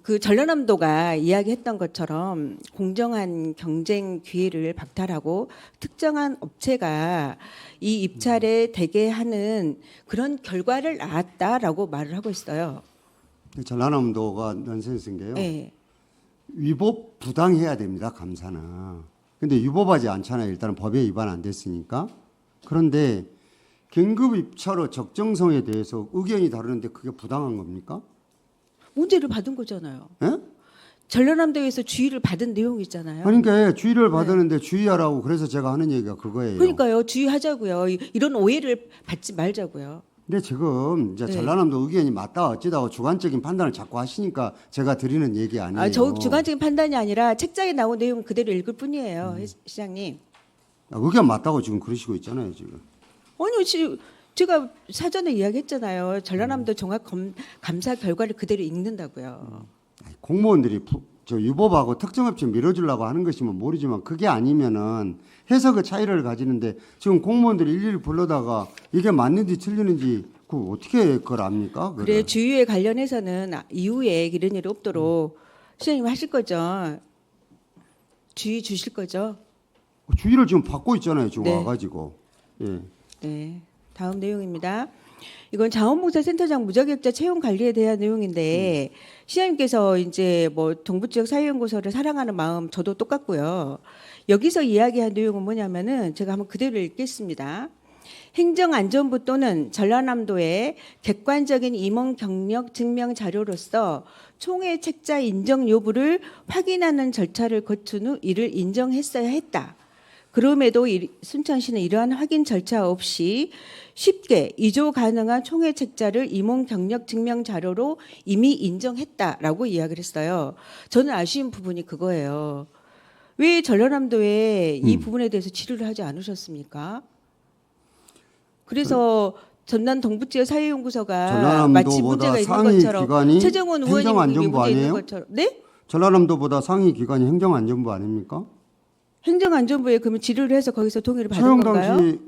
그 전라남도가 이야기했던 것처럼 공정한 경쟁 기회를 박탈하고 특정한 업체가 이 입찰에 대개하는 그런 결과를 낳았다라고 말을 하고 있어요. 전라남도가 넌센스인 게요. 네. 위법 부당해야 됩니다. 감사는. 근데 위법하지 않잖아요. 일단은 법에 위반 안 됐으니까. 그런데 긴급 입찰의 적정성에 대해서 의견이 다르는데 그게 부당한 겁니까? 문제를 받은 거잖아요. 예? 전라남도에서 주의를 받은 내용이 있잖아요. 그러니까 주의를 받았는데 주의하라고 그래서 제가 하는 얘기가 그거예요. 그러니까요. 주의하자고요. 이런 오해를 받지 말자고요. 근데 지금 이제 네. 전라남도 의견이 맞다 어찌다고 주관적인 판단을 자꾸 하시니까 제가 드리는 얘기 아니에요. 저 주관적인 판단이 아니라 책장에 나온 내용 그대로 읽을 뿐이에요. 시장님. 의견 맞다고 지금 그러시고 있잖아요, 지금. 아니요. 제가 사전에 이야기했잖아요. 전라남도 종합 감사 결과를 그대로 읽는다고요. 공무원들이 저 유법하고 특정업체 밀어주려고 하는 것이면 모르지만 그게 아니면은 해석의 차이를 가지는데 지금 공무원들이 일일이 불러다가 이게 맞는지 틀리는지 그 어떻게 그걸 압니까? 그거를? 그래 주의에 관련해서는 이후에 이런 일이 없도록 시장님 하실 거죠. 주의 주실 거죠. 주의를 지금 받고 있잖아요, 지금 네. 와가지고. 예. 네. 다음 내용입니다. 이건 자원봉사센터장 무자격자 채용 관리에 대한 내용인데 시장님께서 이제 뭐 동부지역 사회연구소를 사랑하는 마음 저도 똑같고요. 여기서 이야기한 내용은 뭐냐면은 제가 한번 그대로 읽겠습니다. 행정안전부 또는 전라남도의 객관적인 임원 경력 증명 자료로서 총회 책자 인정 여부를 확인하는 절차를 거친 후 이를 인정했어야 했다. 그럼에도 순천시는 이러한 확인 절차 없이 쉽게 이조 가능한 총회 책자를 임원 경력 증명 자료로 이미 인정했다라고 이야기를 했어요. 저는 아쉬운 부분이 그거예요. 왜 전라남도에 이 부분에 대해서 질의를 하지 않으셨습니까? 그래서 전남 동부지역 사회연구소가 마치 문제가 전라남도보다 있는 상위 것처럼 기관이 최정원 의원님이 행정안전부 문제 있는 아니에요? 것처럼 네? 전라남도보다 상위 기관이 행정안전부 아닙니까? 행정안전부에 그러면 질의를 해서 거기서 동의를 받은 채용 건가요? 당시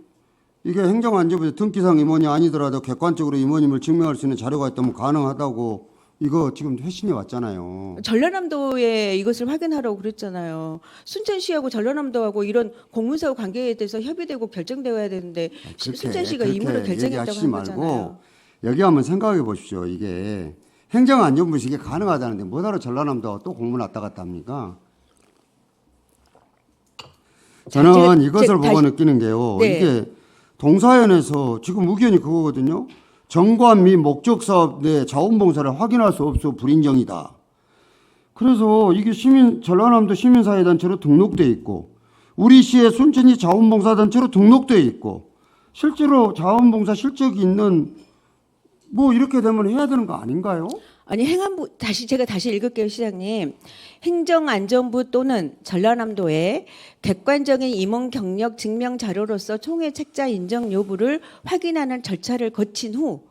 이게 행정안전부에 등기상 임원이 아니더라도 객관적으로 임원임을 증명할 수 있는 자료가 있다면 가능하다고 이거 지금 회신이 왔잖아요. 전라남도에 이것을 확인하라고 그랬잖아요. 순천시하고 전라남도하고 이런 공문서 관계에 대해서 협의되고 결정되어야 되는데 순천시가 임무를 결정했다고 얘기하시지 한 말고 거잖아요. 여기 한번 생각해 보십시오. 이게 행정안전부에서 이게 가능하다는데 뭐하러 전라남도가 또 공문 왔다 갔다 합니까? 저는 이것을 보고 다시- 느끼는 게요. 네. 이게 동사연에서 지금 의견이 그거거든요. 정관 및 목적 사업 내 자원봉사를 확인할 수 없어 불인정이다. 그래서 이게 전라남도 시민사회단체로 등록돼 있고 우리 시의 순천시 자원봉사단체로 등록돼 있고 실제로 자원봉사 실적이 있는 뭐 이렇게 되면 해야 되는 거 아닌가요? 아니 행안부 제가 다시 읽을게요, 시장님. 행정안전부 또는 전라남도의 객관적인 임원 경력 증명 자료로서 총회 책자 인정 여부를 확인하는 절차를 거친 후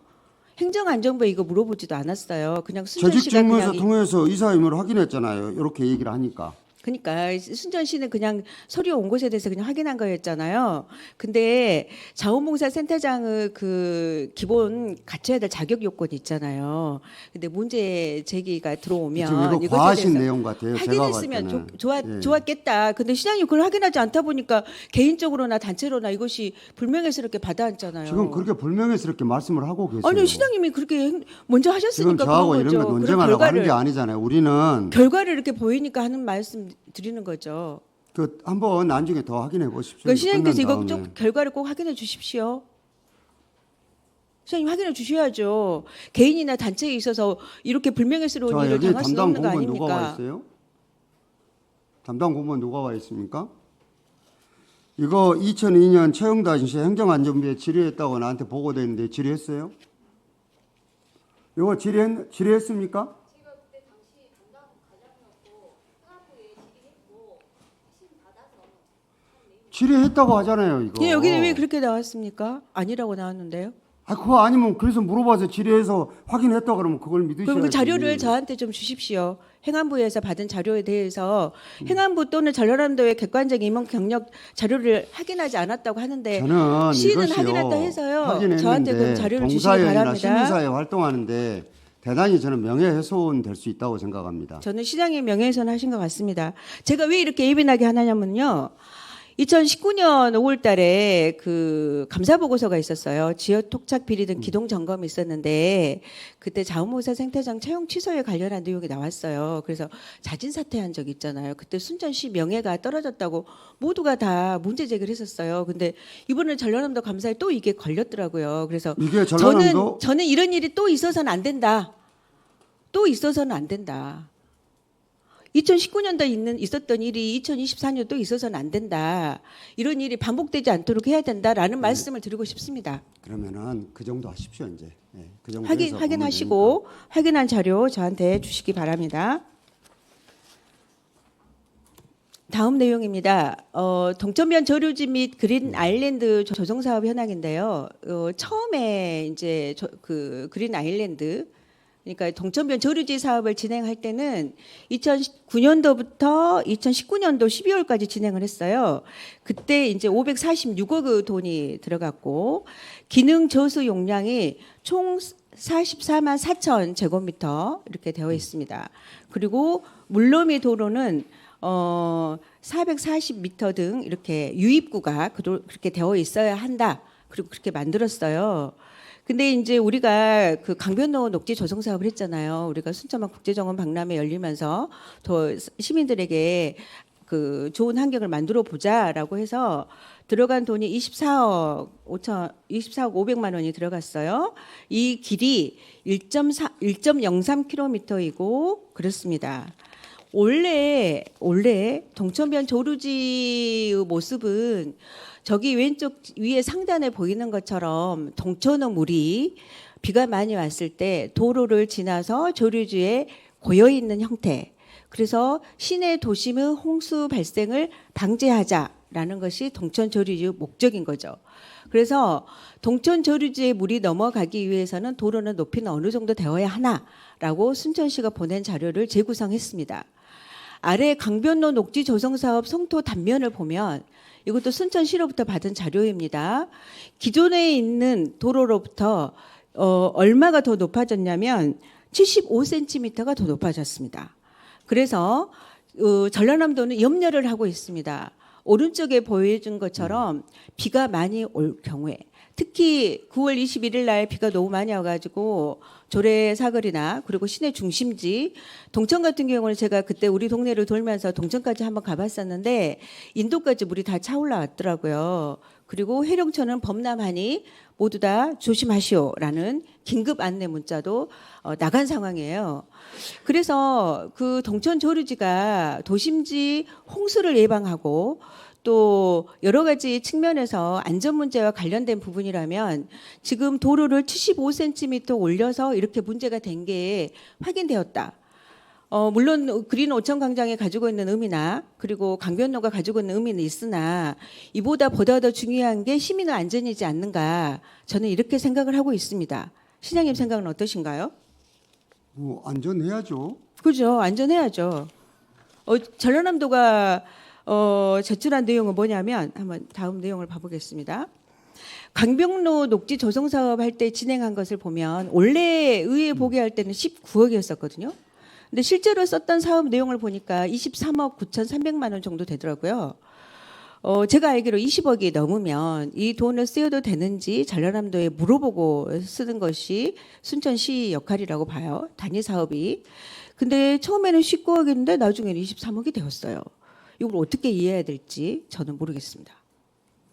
행정안전부에 이거 물어보지도 않았어요. 그냥 순천시가 재직직무에서 그냥 통해서 이사임을 확인했잖아요. 이렇게 얘기를 하니까. 그러니까 순천시는 그냥 서류 온 곳에 대해서 그냥 확인한 거였잖아요. 근데 자원봉사센터장의 그 기본 갖춰야 될 자격 요건이 있잖아요. 근데 문제 제기가 지금 들어오면 이거 이것에 과하신 대해서 내용 같아요. 제가 봤을 확인했으면 때는. 예. 좋았겠다. 근데 시장님 그걸 확인하지 않다 보니까 개인적으로나 단체로나 이것이 불명예스럽게 받아안잖아요. 지금 그렇게 불명예스럽게 말씀을 하고 계세요. 아니요, 시장님이 그렇게 먼저 지금 하셨으니까 저하고 그런 이런 거죠. 거 그런 논쟁하려고 하는 게 아니잖아요. 우리는 결과를 이렇게 보이니까 하는 말씀 드리는 거죠. 그 한번 나중에 더 확인해 보십시오. 그러니까 시장님께서 이거 끝난 좀 다음에. 결과를 꼭 확인해 주십시오. 시장님 확인해 주셔야죠. 개인이나 단체에 있어서 이렇게 불명예스러운 자, 일을 여기 당할 수 담당 없는 거 공무원 누가 와 아닙니까? 있어요? 담당 공무원 누가 와 있습니까? 이거 2002년 최영도 아저씨 행정안전부에 질의했다고 나한테 보고돼 있는데 질의했어요? 이거 질의했습니까? 제가 그때 당시 담당 과장이었고 행안부에 질의했고 핵심 받아서 한 내용. 질의했다고 하잖아요, 이거. 예, 여기는 왜 그렇게 나왔습니까? 아니라고 나왔는데요. 아, 그거 아니면 그래서 물어봐서 질의해서 확인했다 그러면 그걸 믿으셔야지. 그럼 그 자료를 저한테 좀 주십시오. 행안부에서 받은 자료에 대해서 행안부 또는 전라남도의 객관적 임원 경력 자료를 확인하지 않았다고 하는데 저는 시는 이것이요, 확인했다 해서요. 확인했는데 저한테 그 자료를 주시기 봉사회나 바랍니다. 시민사회 활동하는데 대단히 저는 명예훼손 될 수 있다고 생각합니다. 저는 시장의 명예훼손 하신 것 같습니다. 제가 왜 이렇게 예민하게 하냐면요. 2019년 5월 달에 그 감사 보고서가 있었어요. 지역 토착 비리 등 기동 점검이 있었는데 그때 자원봉사 생태장 채용 취소에 관련한 내용이 나왔어요. 그래서 자진 사퇴한 적이 있잖아요. 그때 순천시 명예가 떨어졌다고 모두가 다 문제 제기를 했었어요. 근데 이번에 전라남도 감사에 또 이게 걸렸더라고요. 그래서 이게 전라남도 저는 이런 일이 또 있어서는 안 된다. 또 있어서는 안 된다. 2019년도에 있었던 일이 2024년 또 있어서는 안 된다. 이런 일이 반복되지 않도록 해야 된다라는 말씀을 드리고 싶습니다. 그러면은 그 정도 하십시오 이제. 예, 그 정도 확인하시고 확인한 자료 저한테 주시기 바랍니다. 다음 내용입니다. 동천변 저류지 및 그린 아일랜드 조성 사업 현황인데요. 처음에 이제 그 그린 아일랜드 그러니까 동천변 저류지 사업을 진행할 때는 2009년도부터 2019년도 12월까지 진행을 했어요. 그때 이제 546억 돈이 들어갔고 기능 저수 용량이 총 44만 4천 제곱미터 이렇게 되어 있습니다. 그리고 물로미 도로는 440m 등 이렇게 유입구가 그렇게 되어 있어야 한다. 그리고 그렇게 만들었어요. 근데 이제 우리가 그 강변로 녹지 조성 사업을 했잖아요. 우리가 순천만 국제정원 박람회 열리면서 더 시민들에게 그 좋은 환경을 만들어 보자라고 해서 들어간 돈이 24억 500만 원이 들어갔어요. 이 길이 1.03km이고 그렇습니다. 원래 동천변 조루지의 모습은 저기 왼쪽 위에 상단에 보이는 것처럼 동천호 물이 비가 많이 왔을 때 도로를 지나서 조류지에 고여 있는 형태. 그래서 시내 도심의 홍수 발생을 방지하자라는 것이 동천 조류지의 목적인 거죠. 그래서 동천 조류지에 물이 넘어가기 위해서는 도로는 높이는 어느 정도 되어야 하나라고 순천시가 보낸 자료를 재구성했습니다. 아래 강변로 녹지 조성 사업 성토 단면을 보면 이것도 순천시로부터 받은 자료입니다. 기존에 있는 도로로부터 얼마가 더 높아졌냐면 75cm가 더 높아졌습니다. 그래서 전라남도는 염려를 하고 있습니다. 오른쪽에 보여준 것처럼 비가 많이 올 경우에 특히 9월 21일 날 비가 너무 많이 와가지고 조례사거리나 그리고 시내 중심지 동천 같은 경우는 제가 그때 우리 동네를 돌면서 동천까지 한번 가봤었는데 인도까지 물이 다 차올라왔더라고요. 그리고 해령천은 범람하니 모두 다 조심하시오라는 긴급 안내 문자도 나간 상황이에요. 그래서 그 동천 조류지가 도심지 홍수를 예방하고 또 여러 가지 측면에서 안전 문제와 관련된 부분이라면 지금 도로를 75cm 올려서 이렇게 문제가 된 게 확인되었다. 물론 그린 오천 광장이 가지고 있는 의미나 그리고 강변로가 가지고 있는 의미는 있으나 이보다 보다 더 중요한 게 시민의 안전이지 않는가 저는 이렇게 생각을 하고 있습니다. 시장님 생각은 어떠신가요? 안전해야죠. 그죠. 안전해야죠. 전라남도가 제출한 내용은 뭐냐면 한번 다음 내용을 봐보겠습니다. 강변로 녹지 조성 사업 할 때 진행한 것을 보면 원래 의회 보고할 때는 19억이었었거든요. 근데 실제로 썼던 사업 내용을 보니까 23억 9,300만 원 정도 되더라고요. 제가 알기로 20억이 넘으면 이 돈을 쓰여도 되는지 전라남도에 물어보고 쓰는 것이 순천시 역할이라고 봐요. 단위 사업이. 근데 처음에는 19억인데 나중에는 23억이 되었어요. 이걸 어떻게 이해해야 될지 저는 모르겠습니다.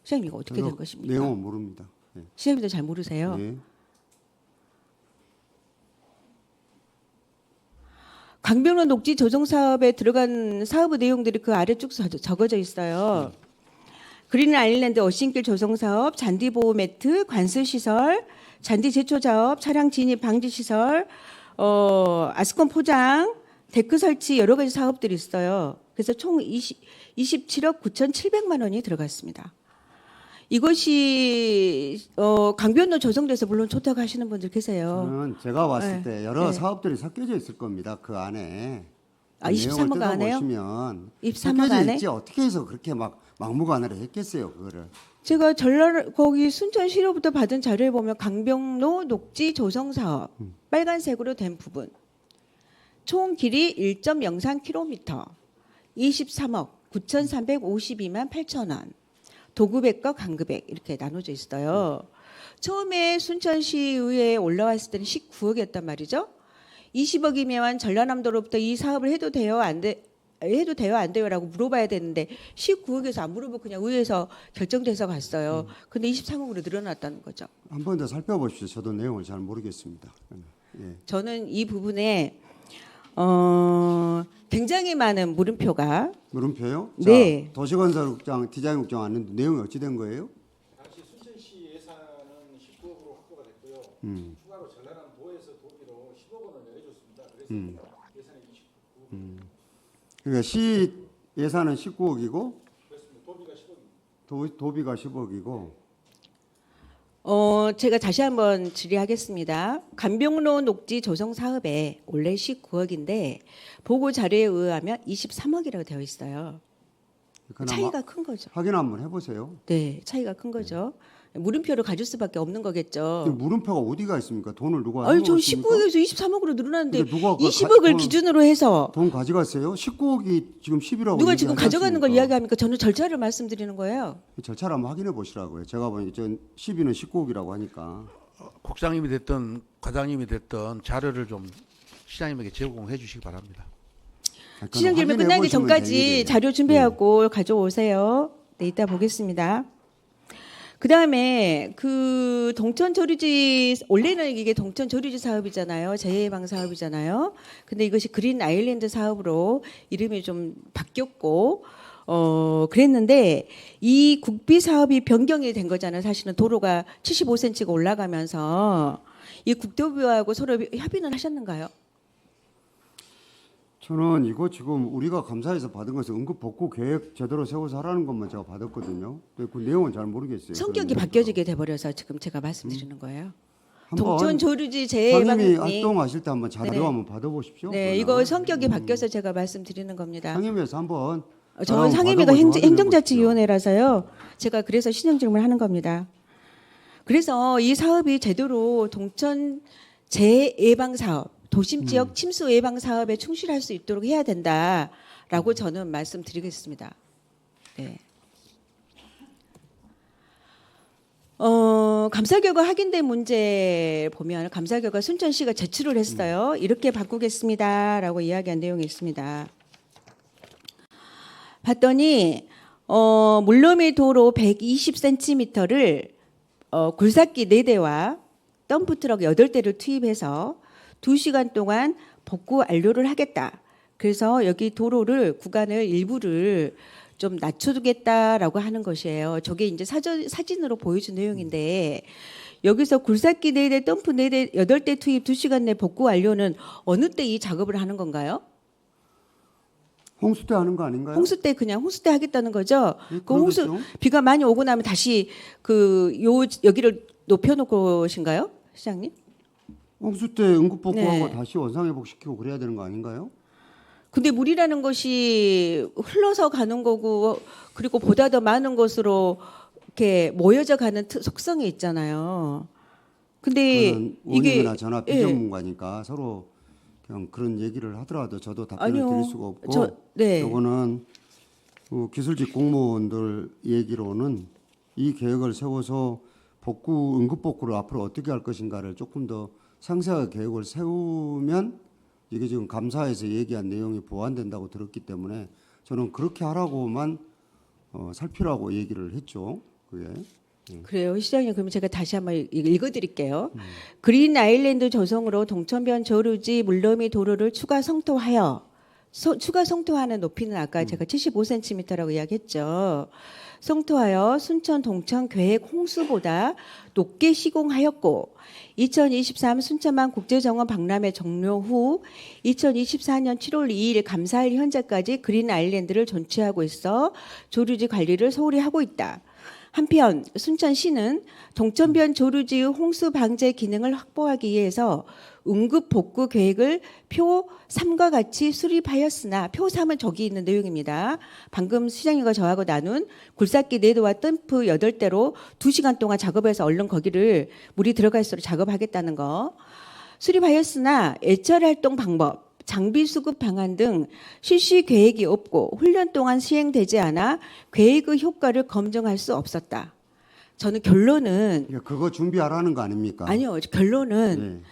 시장님 이거 어떻게 된 것입니까? 내용은 모릅니다. 네. 시장님도 잘 모르세요. 네. 강변로 녹지 조성 사업에 들어간 사업의 내용들이 그 아래 쭉 적어져 있어요. 그린 아일랜드 어싱길 조성 사업, 잔디 보호 매트, 관수 시설, 잔디 제초 작업, 차량 진입 방지 시설, 아스콘 포장, 데크 설치 여러 가지 사업들이 있어요. 그래서 총 27억 9,700만 원이 들어갔습니다. 이것이 강변로 조성돼서 물론 좋다고 하시는 분들 계세요. 저는 제가 봤을 네. 때 여러 네. 사업들이 섞여져 있을 겁니다. 그 안에. 아, 그 23억 내용을 안에요? 뜯어보시면 23억 섞여져 안에? 있지 어떻게 해서 그렇게 막 막무가내로 했겠어요 그거를. 제가 전라 거기 순천시로부터 받은 자료에 보면 강변로 녹지 조성 사업 빨간색으로 된 부분 총 길이 1.03km 23억 9,352만 8천 원 도급액과 간급액 이렇게 나눠져 있어요. 처음에 순천시의회에 올라왔을 때는 19억이었단 말이죠. 20억이면 전라남도로부터 이 사업을 해도 돼요 안 돼요라고 물어봐야 되는데 19억에서 안 물어보고 그냥 의회에서 결정돼서 갔어요. 근데 23억으로 늘어났다는 거죠. 한 번 더 살펴보십시오. 저도 내용을 잘 모르겠습니다. 예. 저는 이 부분에 굉장히 많은 물음표가 물음표요? 네. 자, 도시건설국장, 디자인국장 왔는데 내용이 어찌 된 거예요? 당시 순천시 예산은 19억으로 확보가 됐고요. 추가로 전라남도에서 도비로 10억 원을 내줬습니다. 그래서 예산이 29억. 그러니까 시 예산은 19억이고 그렇습니다. 도비가 10억입니다. 도비가 10억이고 제가 다시 한번 질의하겠습니다. 간병로 녹지 조성 사업에 원래 19억인데 보고 자료에 의하면 23억이라고 되어 있어요. 그나마 차이가 큰 거죠. 확인 한번 해보세요. 네, 차이가 큰 거죠. 물음표를 가질 수밖에 없는 거겠죠. 근데 물음표가 어디가 있습니까? 돈을 누가 아니, 저 해먹었습니까? 19억에서 23억으로 늘어났는데 근데 누가 그 20억을 돈- 기준으로 해서 돈 가져갔어요? 19억이 지금 11억. 누가 지금 가져가는 걸 이야기합니까? 저는 절차를 말씀드리는 거예요. 절차를 한번 확인해 보시라고요. 제가 보니까 전 12는 19억이라고 하니까. 국장님이 됐든 과장님이 됐든 자료를 좀 시장님에게 제공해 주시기 바랍니다. 시정 질문 끝나기 전까지 자료 준비하고 가져오세요. 네, 이따 보겠습니다. 그 다음에 그 동천조류지 원래는 이게 동천조류지 사업이잖아요. 재해예방 사업이잖아요. 근데 이것이 그린 아일랜드 사업으로 이름이 좀 바뀌었고 그랬는데 이 국비 사업이 변경이 된 거잖아요. 사실은 도로가 75cm가 올라가면서 이 국토부하고 서로 협의는 하셨는가요? 저는 이거 지금 우리가 감사해서 받은 것은 응급 복구 계획 제대로 세워서 하라는 것만 제가 받았거든요. 근데 그 내용은 잘 모르겠어요. 성격이 그런 바뀌어지게 돼버려서 지금 제가 말씀드리는 거예요. 한번 동천조류지 상임위 재해예방이 활동하실 때 한번 자료 네. 한번 받아보십시오. 네, 그러면. 이거 성격이 바뀌어서 제가 말씀드리는 겁니다. 상임위에서 한번 저는 상임위가 행정자치위원회라서요. 제가 그래서 신형 질문하는 겁니다. 그래서 이 사업이 제대로 동천 재예방 사업, 도심 지역 침수 예방 사업에 충실할 수 있도록 해야 된다라고 저는 말씀드리겠습니다. 네. 감사 결과 확인된 문제 보면 감사 결과 순천시가 제출을 했어요. 이렇게 바꾸겠습니다라고 이야기한 내용이 있습니다. 봤더니 물러미 도로 120cm를 굴삭기 4대와 덤프트럭 8대를 투입해서 2시간 동안 복구 완료를 하겠다. 그래서 여기 도로를 구간을 일부를 좀 낮춰두겠다라고 하는 것이에요. 저게 이제 사진으로 보여준 내용인데 여기서 굴삭기 4대, 덤프 4대, 8대 투입 2시간 내 복구 완료는 어느 때 이 작업을 하는 건가요? 홍수 때 하는 거 아닌가요? 홍수 때 그냥 홍수 때 하겠다는 거죠. 네, 그 홍수 그러겠죠. 비가 많이 오고 나면 다시 여기를 높여놓고신가요, 시장님? 홍수 때 응급 복구하고 네. 다시 원상회복시키고 그래야 되는 거 아닌가요? 근데 물이라는 것이 흘러서 가는 거고 그리고 보다 더 많은 것으로 이렇게 모여져 가는 속성이 있잖아요. 근데 그거는 이게 원님이나 저나 예. 비전문가니까 서로 그냥 그런 얘기를 하더라도 저도 답변을 아니요. 드릴 수가 없고 네. 요거는 기술직 공무원들 얘기로는 이 계획을 세워서 응급 복구를 앞으로 어떻게 할 것인가를 조금 더 상세하게 계획을 세우면 이게 지금 감사에서 얘기한 내용이 보완된다고 들었기 때문에 저는 그렇게 하라고만 살피라고 얘기를 했죠. 그게 그래요, 시장님. 그러면 제가 다시 한번 읽어드릴게요. 그린 아일랜드 조성으로 동천변 조르지 물러미 도로를 추가 성토하여 추가 성토하는 높이는 아까 제가 75cm라고 이야기했죠. 성토하여 순천 동천 계획 홍수보다 높게 시공하였고 2023 순천만 국제정원 박람회 종료 후 2024년 7월 2일 감사일 현재까지 그린 아일랜드를 존치하고 있어 조르지 관리를 소홀히 하고 있다. 한편 순천시는 동천변 조르지의 홍수 방제 기능을 확보하기 위해서 응급 복구 계획을 표 3과 같이 수립하였으나 표 3은 저기 있는 내용입니다. 방금 시장님과 저하고 나눈 굴삭기 4대와 덤프 8대로 2시간 동안 작업해서 얼른 거기를 물이 들어갈 수 있도록 작업하겠다는 거. 수립하였으나 애철 활동 방법, 장비 수급 방안 등 실시 계획이 없고 훈련 동안 시행되지 않아 계획의 효과를 검증할 수 없었다. 저는 결론은 그거 준비하라는 거 아닙니까? 아니요. 결론은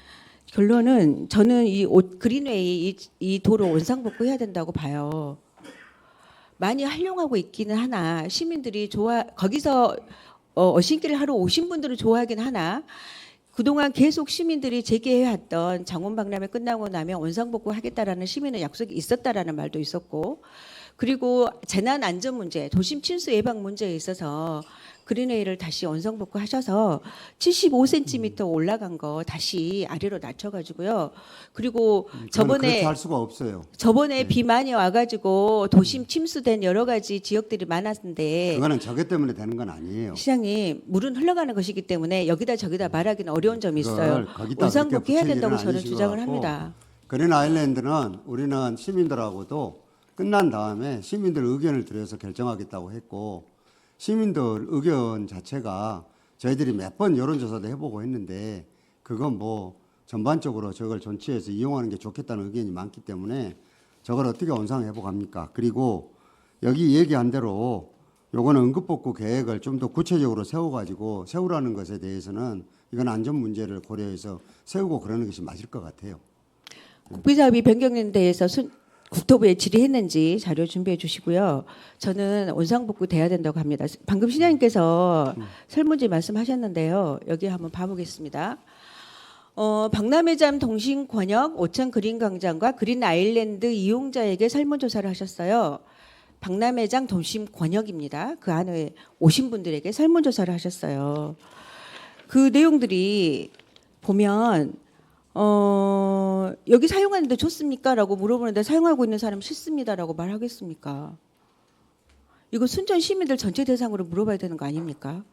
저는 이 그린웨이 이 도로 원상복구 해야 된다고 봐요. 많이 활용하고 있기는 하나 시민들이 거기서 어신길을 하러 오신 분들은 좋아하긴 하나 그동안 계속 시민들이 제기해왔던 장원박람회 끝나고 나면 원상복구 하겠다라는 시민의 약속이 있었다라는 말도 있었고 그리고 재난 안전 문제, 도심 침수 예방 문제에 있어서 그린웨이를 다시 원상복구 하셔서 75cm 올라간 거 다시 아래로 낮춰가지고요. 그리고 그렇게 할 수가 없어요. 저번에 비 많이 와가지고 도심 침수된 여러 가지 지역들이 많았는데 그거는 저게 때문에 되는 건 아니에요. 시장님 물은 흘러가는 것이기 때문에 여기다 저기다 말하기는 어려운 점이 있어요. 원상복구 해야 된다고 저는 주장을 합니다. 그린 아일랜드는 우리는 시민들하고도 끝난 다음에 시민들 의견을 들여서 결정하겠다고 했고 시민들 의견 자체가 저희들이 몇 번 여론조사도 해보고 했는데 그건 뭐 전반적으로 저걸 존치해서 이용하는 게 좋겠다는 의견이 많기 때문에 저걸 어떻게 원상회복합니까? 그리고 여기 얘기한 대로 요거는 응급복구 계획을 좀 더 구체적으로 세워가지고 세우라는 것에 대해서는 이건 안전 문제를 고려해서 세우고 그러는 것이 맞을 것 같아요. 국비사업이 변경된 데에서 국토부에 질의했는지 자료 준비해 주시고요. 저는 원상복구 돼야 된다고 합니다. 방금 시장님께서 설문지 말씀하셨는데요. 여기 한번 봐보겠습니다. 박람회장 동신권역 오천 그린광장과 그린 아일랜드 이용자에게 설문조사를 하셨어요. 박람회장 동심권역입니다. 그 안에 오신 분들에게 설문조사를 하셨어요. 그 내용들이 보면 여기 사용하는데 좋습니까? 라고 물어보는데 사용하고 있는 사람 싫습니다라고 말하겠습니까? 이거 순천 시민들 전체 대상으로 물어봐야 되는 거 아닙니까?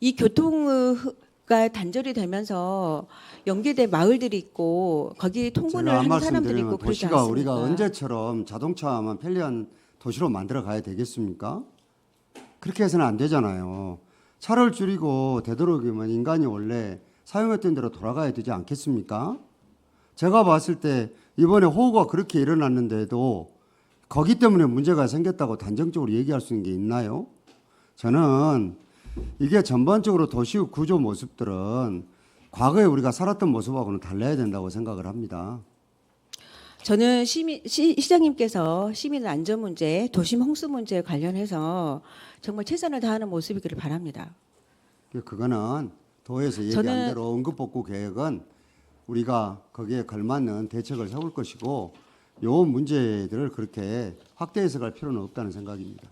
이 교통가 단절이 되면서 연계된 마을들이 있고 거기 통근을 하는 사람들이 있고 그러지 도시가 않습니까? 우리가 언제처럼 자동차만 편리한 도시로 만들어 가야 되겠습니까? 그렇게 해서는 안 되잖아요. 차를 줄이고 되도록이면 인간이 원래 사용했던 대로 돌아가야 되지 않겠습니까? 제가 봤을 때 이번에 호우가 그렇게 일어났는데도 거기 때문에 문제가 생겼다고 단정적으로 얘기할 수 있는 게 있나요? 저는 이게 전반적으로 도시의 구조 모습들은 과거에 우리가 살았던 모습하고는 달라야 된다고 생각을 합니다. 저는 시장님께서 시민 안전 문제, 도심 홍수 문제에 관련해서 정말 최선을 다하는 모습이기를 바랍니다. 그거는 도에서 얘기한 대로 응급복구 계획은 우리가 거기에 걸맞는 대책을 세울 것이고 요 문제들을 그렇게 확대 해석할 필요는 없다는 생각입니다.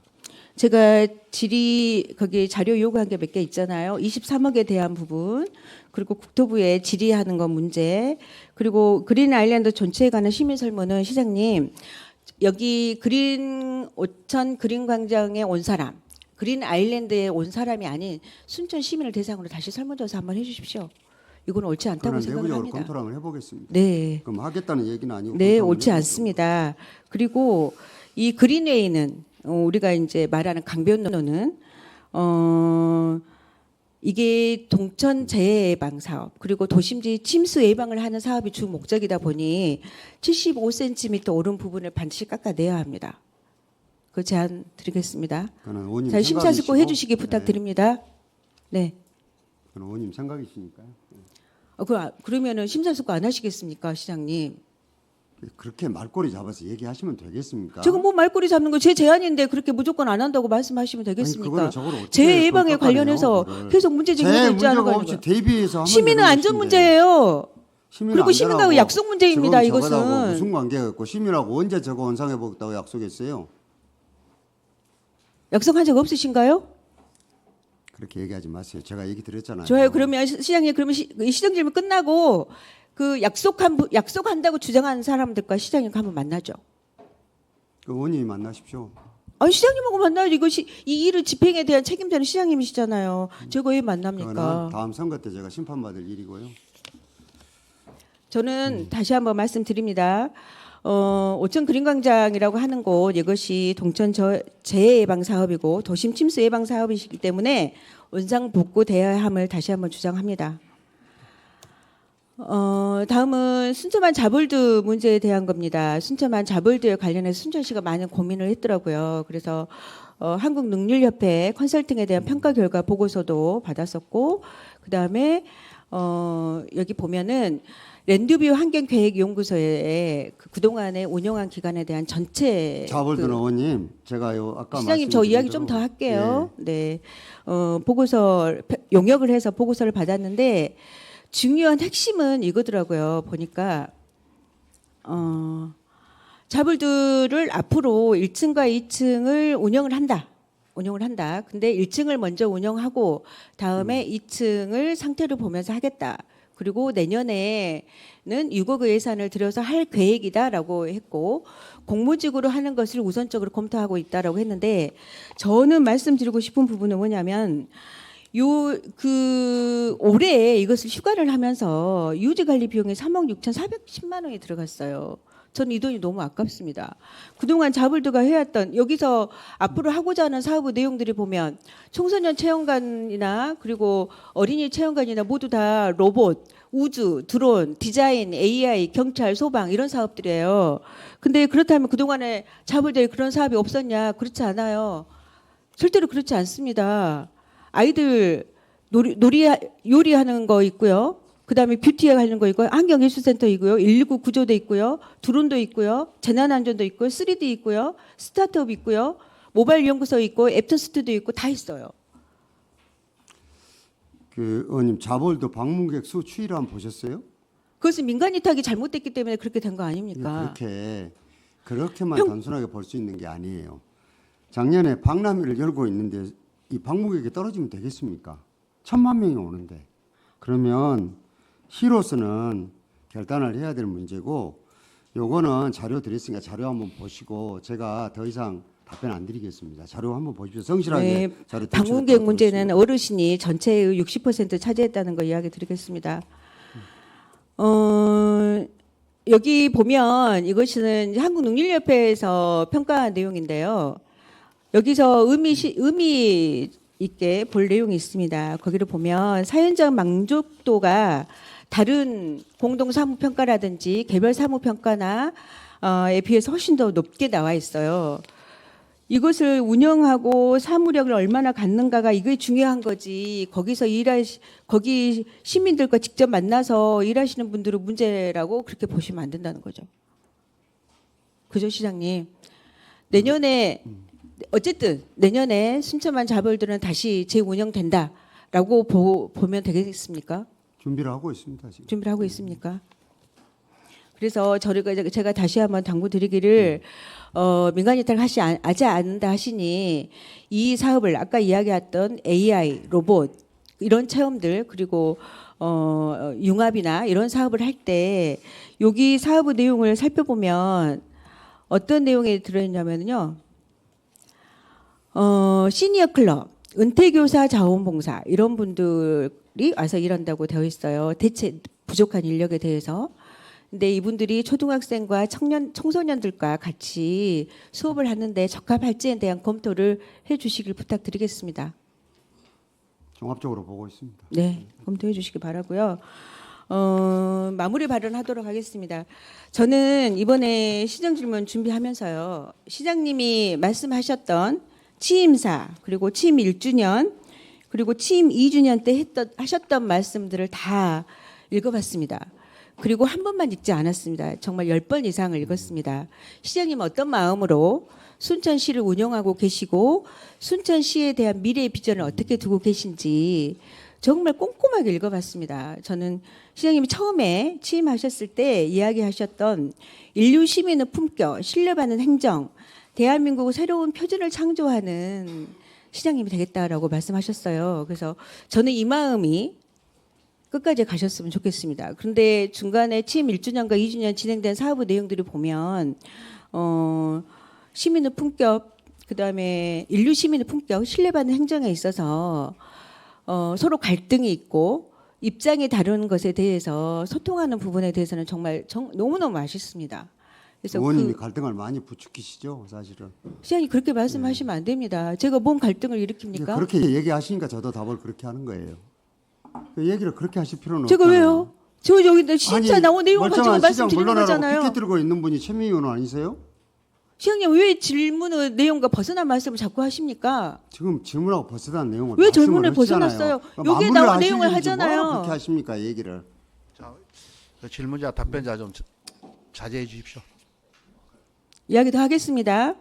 제가 질의 거기 자료 요구한 게 몇 개 있잖아요. 23억에 대한 부분 그리고 국토부에 질의하는 거 문제 그리고 그린 아일랜드 전체에 관한 시민 설문은 시장님 여기 그린 오천 그린 광장에 온 사람 그린 아일랜드에 온 사람이 아닌 순천 시민을 대상으로 다시 설문조사 한번 해주십시오. 이건 옳지 않다고 생각을 내부적으로 합니다. 검토를 한번 해보겠습니다. 네. 그럼 하겠다는 얘기는 아니고. 네, 검토를 옳지 해보겠습니다. 않습니다. 그리고 이 그린웨이는 우리가 이제 말하는 강변로는 이게 동천 재해 예방 사업 그리고 도심지 침수 예방을 하는 사업이 주 목적이다 보니 75cm 오른 부분을 반드시 깎아내야 합니다. 그 제안 드리겠습니다. 그건 의원님 자, 심사숙고 생각이시고, 해주시기 부탁드립니다. 네. 그건 의원님 생각이시니까요. 그러면은 심사숙고 안 하시겠습니까, 시장님? 그렇게 말꼬리 잡아서 얘기하시면 되겠습니까? 지금 뭐 말꼬리 잡는 거 제 제안인데 그렇게 무조건 안 한다고 말씀하시면 되겠습니까? 그거는 저걸 어떻게 재해 예방에 그걸 관련해서 깎아내요, 그거를. 계속 문제 제기되고 재해 있지 않은 문제가 거 없이 아닙니까? 대비해서 하면 시민은 되는 안전 것인데. 문제예요. 시민은 그리고 시민하고 안전하고 약속 문제입니다, 지금 저거하고 이것은. 무슨 관계가 있고 시민하고 언제 저거 원상해 보겠다고 약속했어요? 약속한 적 없으신가요? 그렇게 얘기하지 마세요. 제가 얘기 드렸잖아요. 좋아요. 그러면 시장님 그러면 시정 질문 끝나고 그 약속한다고 주장하는 사람들과 시장님 한번 만나죠. 그 의원님이 만나십시오. 아니 시장님하고 만나야지. 이 일을 집행에 대한 책임자는 시장님이시잖아요. 제가 왜 만납니까? 그거는 다음 선거 때 제가 심판받을 일이고요. 저는 다시 한번 말씀드립니다. 오천 그린광장이라고 하는 곳 이것이 동천 재해 예방 사업이고 도심 침수 예방 사업이시기 때문에 원상 복구되어야 함을 다시 한번 주장합니다. 다음은 순천만 자볼드 문제에 대한 겁니다. 순천만 자볼드에 관련해서 순천시가 많은 고민을 했더라고요. 그래서 한국능률협회 컨설팅에 대한 평가 결과 보고서도 받았었고, 그 다음에 여기 보면은 랜드뷰 환경계획연구소에 그동안에 운영한 기간에 대한 전체 자볼든 의원님, 제가 아까 시장님 저 말씀드린 이야기 대로, 좀 더 할게요. 네, 보고서 용역을 해서 보고서를 받았는데 중요한 핵심은 이거더라고요. 보니까 자볼드를 앞으로 1층과 2층을 운영을 한다. 근데 1층을 먼저 운영하고 다음에 2층을 상태를 보면서 하겠다. 그리고 내년에는 6억 예산을 들여서 할 계획이다라고 했고 공무직으로 하는 것을 우선적으로 검토하고 있다라고 했는데 저는 말씀드리고 싶은 부분은 뭐냐면 올해 이것을 휴가를 하면서 유지 관리 비용이 3억 6,410만 원이 들어갔어요. 저는 이 돈이 너무 아깝습니다. 그동안 자볼드가 해왔던 여기서 앞으로 하고자 하는 사업 내용들이 보면 청소년 체험관이나 그리고 어린이 체험관이나 모두 다 로봇, 우주, 드론, 디자인, AI, 경찰, 소방 이런 사업들이에요. 근데 그렇다면 그동안에 자볼드에 그런 사업이 없었냐? 그렇지 않아요. 절대로 그렇지 않습니다. 아이들 요리하는 거 있고요. 그다음에 뷰티에 관련 거 있고요. 환경예술센터 있고요. 119 구조대 있고요. 드론도 있고요. 재난안전도 있고요. 3D 있고요. 스타트업 있고요. 모바일 연구소 있고 앱터스트도 있고 다 있어요. 그 의원님 자볼드 방문객 수 추이를 한번 보셨어요? 그것은 민간 위탁이 잘못됐기 때문에 그렇게 된 거 아닙니까? 그렇게만 단순하게 볼 수 있는 게 아니에요. 작년에 박람회를 열고 있는데 이 방문객이 떨어지면 되겠습니까? 1,000만 명이 오는데 그러면 시로서는 결단을 해야 될 문제고 요거는 자료 드렸으니까 자료 한번 보시고 제가 더 이상 답변 안 드리겠습니다. 자료 한번 보십시오. 성실하게 네, 자료 방문객 제출했다고 문제는 들었습니다. 어르신이 전체의 60% 차지했다는 거 이야기 드리겠습니다. 여기 보면 이것은 한국능률협회에서 평가한 내용인데요. 여기서 의미 있게 볼 내용이 있습니다. 거기를 보면 사연자 만족도가 다른 공동 사무 평가라든지 개별 사무 평가나에 비해서 훨씬 더 높게 나와 있어요. 이것을 운영하고 사무력을 얼마나 갖는가가 이게 중요한 거지. 거기 시민들과 직접 만나서 일하시는 분들은 문제라고 그렇게 보시면 안 된다는 거죠. 그죠, 시장님? 어쨌든 내년에 순천만 자볼드는 다시 재운영된다라고 보면 되겠습니까? 준비를 하고 있습니다. 지금. 준비를 하고 있습니까? 그래서 제가 다시 한번 당부드리기를 민간 위탁을 하지 않는다 하시니 이 사업을 아까 이야기했던 AI, 로봇 이런 체험들 그리고 융합이나 이런 사업을 할 때 여기 사업 내용을 살펴보면 어떤 내용이 들어있냐면요. 시니어 클럽, 은퇴교사 자원봉사 이런 분들이 와서 일한다고 되어 있어요. 대체 부족한 인력에 대해서. 근데 이분들이 초등학생과 청소년들과 같이 수업을 하는데 적합할지에 대한 검토를 해주시길 부탁드리겠습니다. 종합적으로 보고 있습니다. 네, 검토해 주시기 바라고요. 마무리 발언하도록 하겠습니다. 저는 이번에 시정 질문 준비하면서요. 시장님이 말씀하셨던 취임사 그리고 취임 1주년 그리고 취임 2주년 때 하셨던 말씀들을 다 읽어봤습니다. 그리고 한 번만 읽지 않았습니다. 정말 10번 이상을 읽었습니다. 시장님 어떤 마음으로 순천시를 운영하고 계시고 순천시에 대한 미래의 비전을 어떻게 두고 계신지 정말 꼼꼼하게 읽어봤습니다. 저는 시장님이 처음에 취임하셨을 때 이야기하셨던 인류 시민의 품격, 신뢰받는 행정, 대한민국의 새로운 표준을 창조하는 시장님이 되겠다라고 말씀하셨어요. 그래서 저는 이 마음이 끝까지 가셨으면 좋겠습니다. 그런데 중간에 취임 1주년과 2주년 진행된 사업의 내용들을 보면 시민의 품격, 그다음에 인류 시민의 품격, 신뢰받는 행정에 있어서 서로 갈등이 있고 입장이 다른 것에 대해서 소통하는 부분에 대해서는 정말 너무너무 아쉽습니다. 그래서 의원님이 갈등을 많이 부추기시죠, 사실은. 시장님 그렇게 말씀하시면 안 됩니다. 제가 뭔 갈등을 일으킵니까? 그렇게 얘기하시니까 저도 답을 그렇게 하는 거예요. 그 얘기를 그렇게 하실 필요는 제가 없잖아요. 왜요? 저 여기 진짜 나온 내용 가지고 멀쩡한 시장 말씀드리는 물러나라고 거잖아요. 피켓 들고 있는 분이 최민희 의원 아니세요? 시장님 왜 질문의 내용과 벗어난 말씀을 자꾸 하십니까? 지금 질문하고 벗어난 내용을 왜 말씀을 질문을 하시잖아요. 벗어났어요? 그럼 여기에 마무리를 나온 하실 내용을 일이지 하잖아요. 뭐하러 그렇게 하십니까, 얘기를. 자, 질문자 답변자 좀 자제해 주십시오. 이야기도 하겠습니다.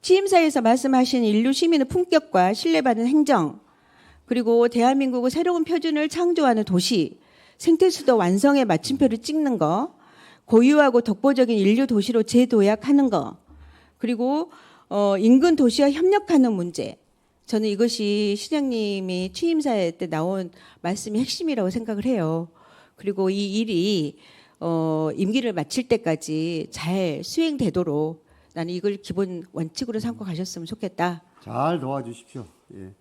취임사에서 말씀하신 인류 시민의 품격과 신뢰받는 행정, 그리고 대한민국의 새로운 표준을 창조하는 도시, 생태수도 완성의 마침표를 찍는 거, 고유하고 독보적인 인류 도시로 재도약하는 거, 그리고 인근 도시와 협력하는 문제. 저는 이것이 시장님이 취임사에 때 나온 말씀이 핵심이라고 생각을 해요. 그리고 이 일이 임기를 마칠 때까지 잘 수행되도록 나는 이걸 기본 원칙으로 삼고 가셨으면 좋겠다. 잘 도와주십시오. 예.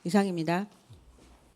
이상입니다.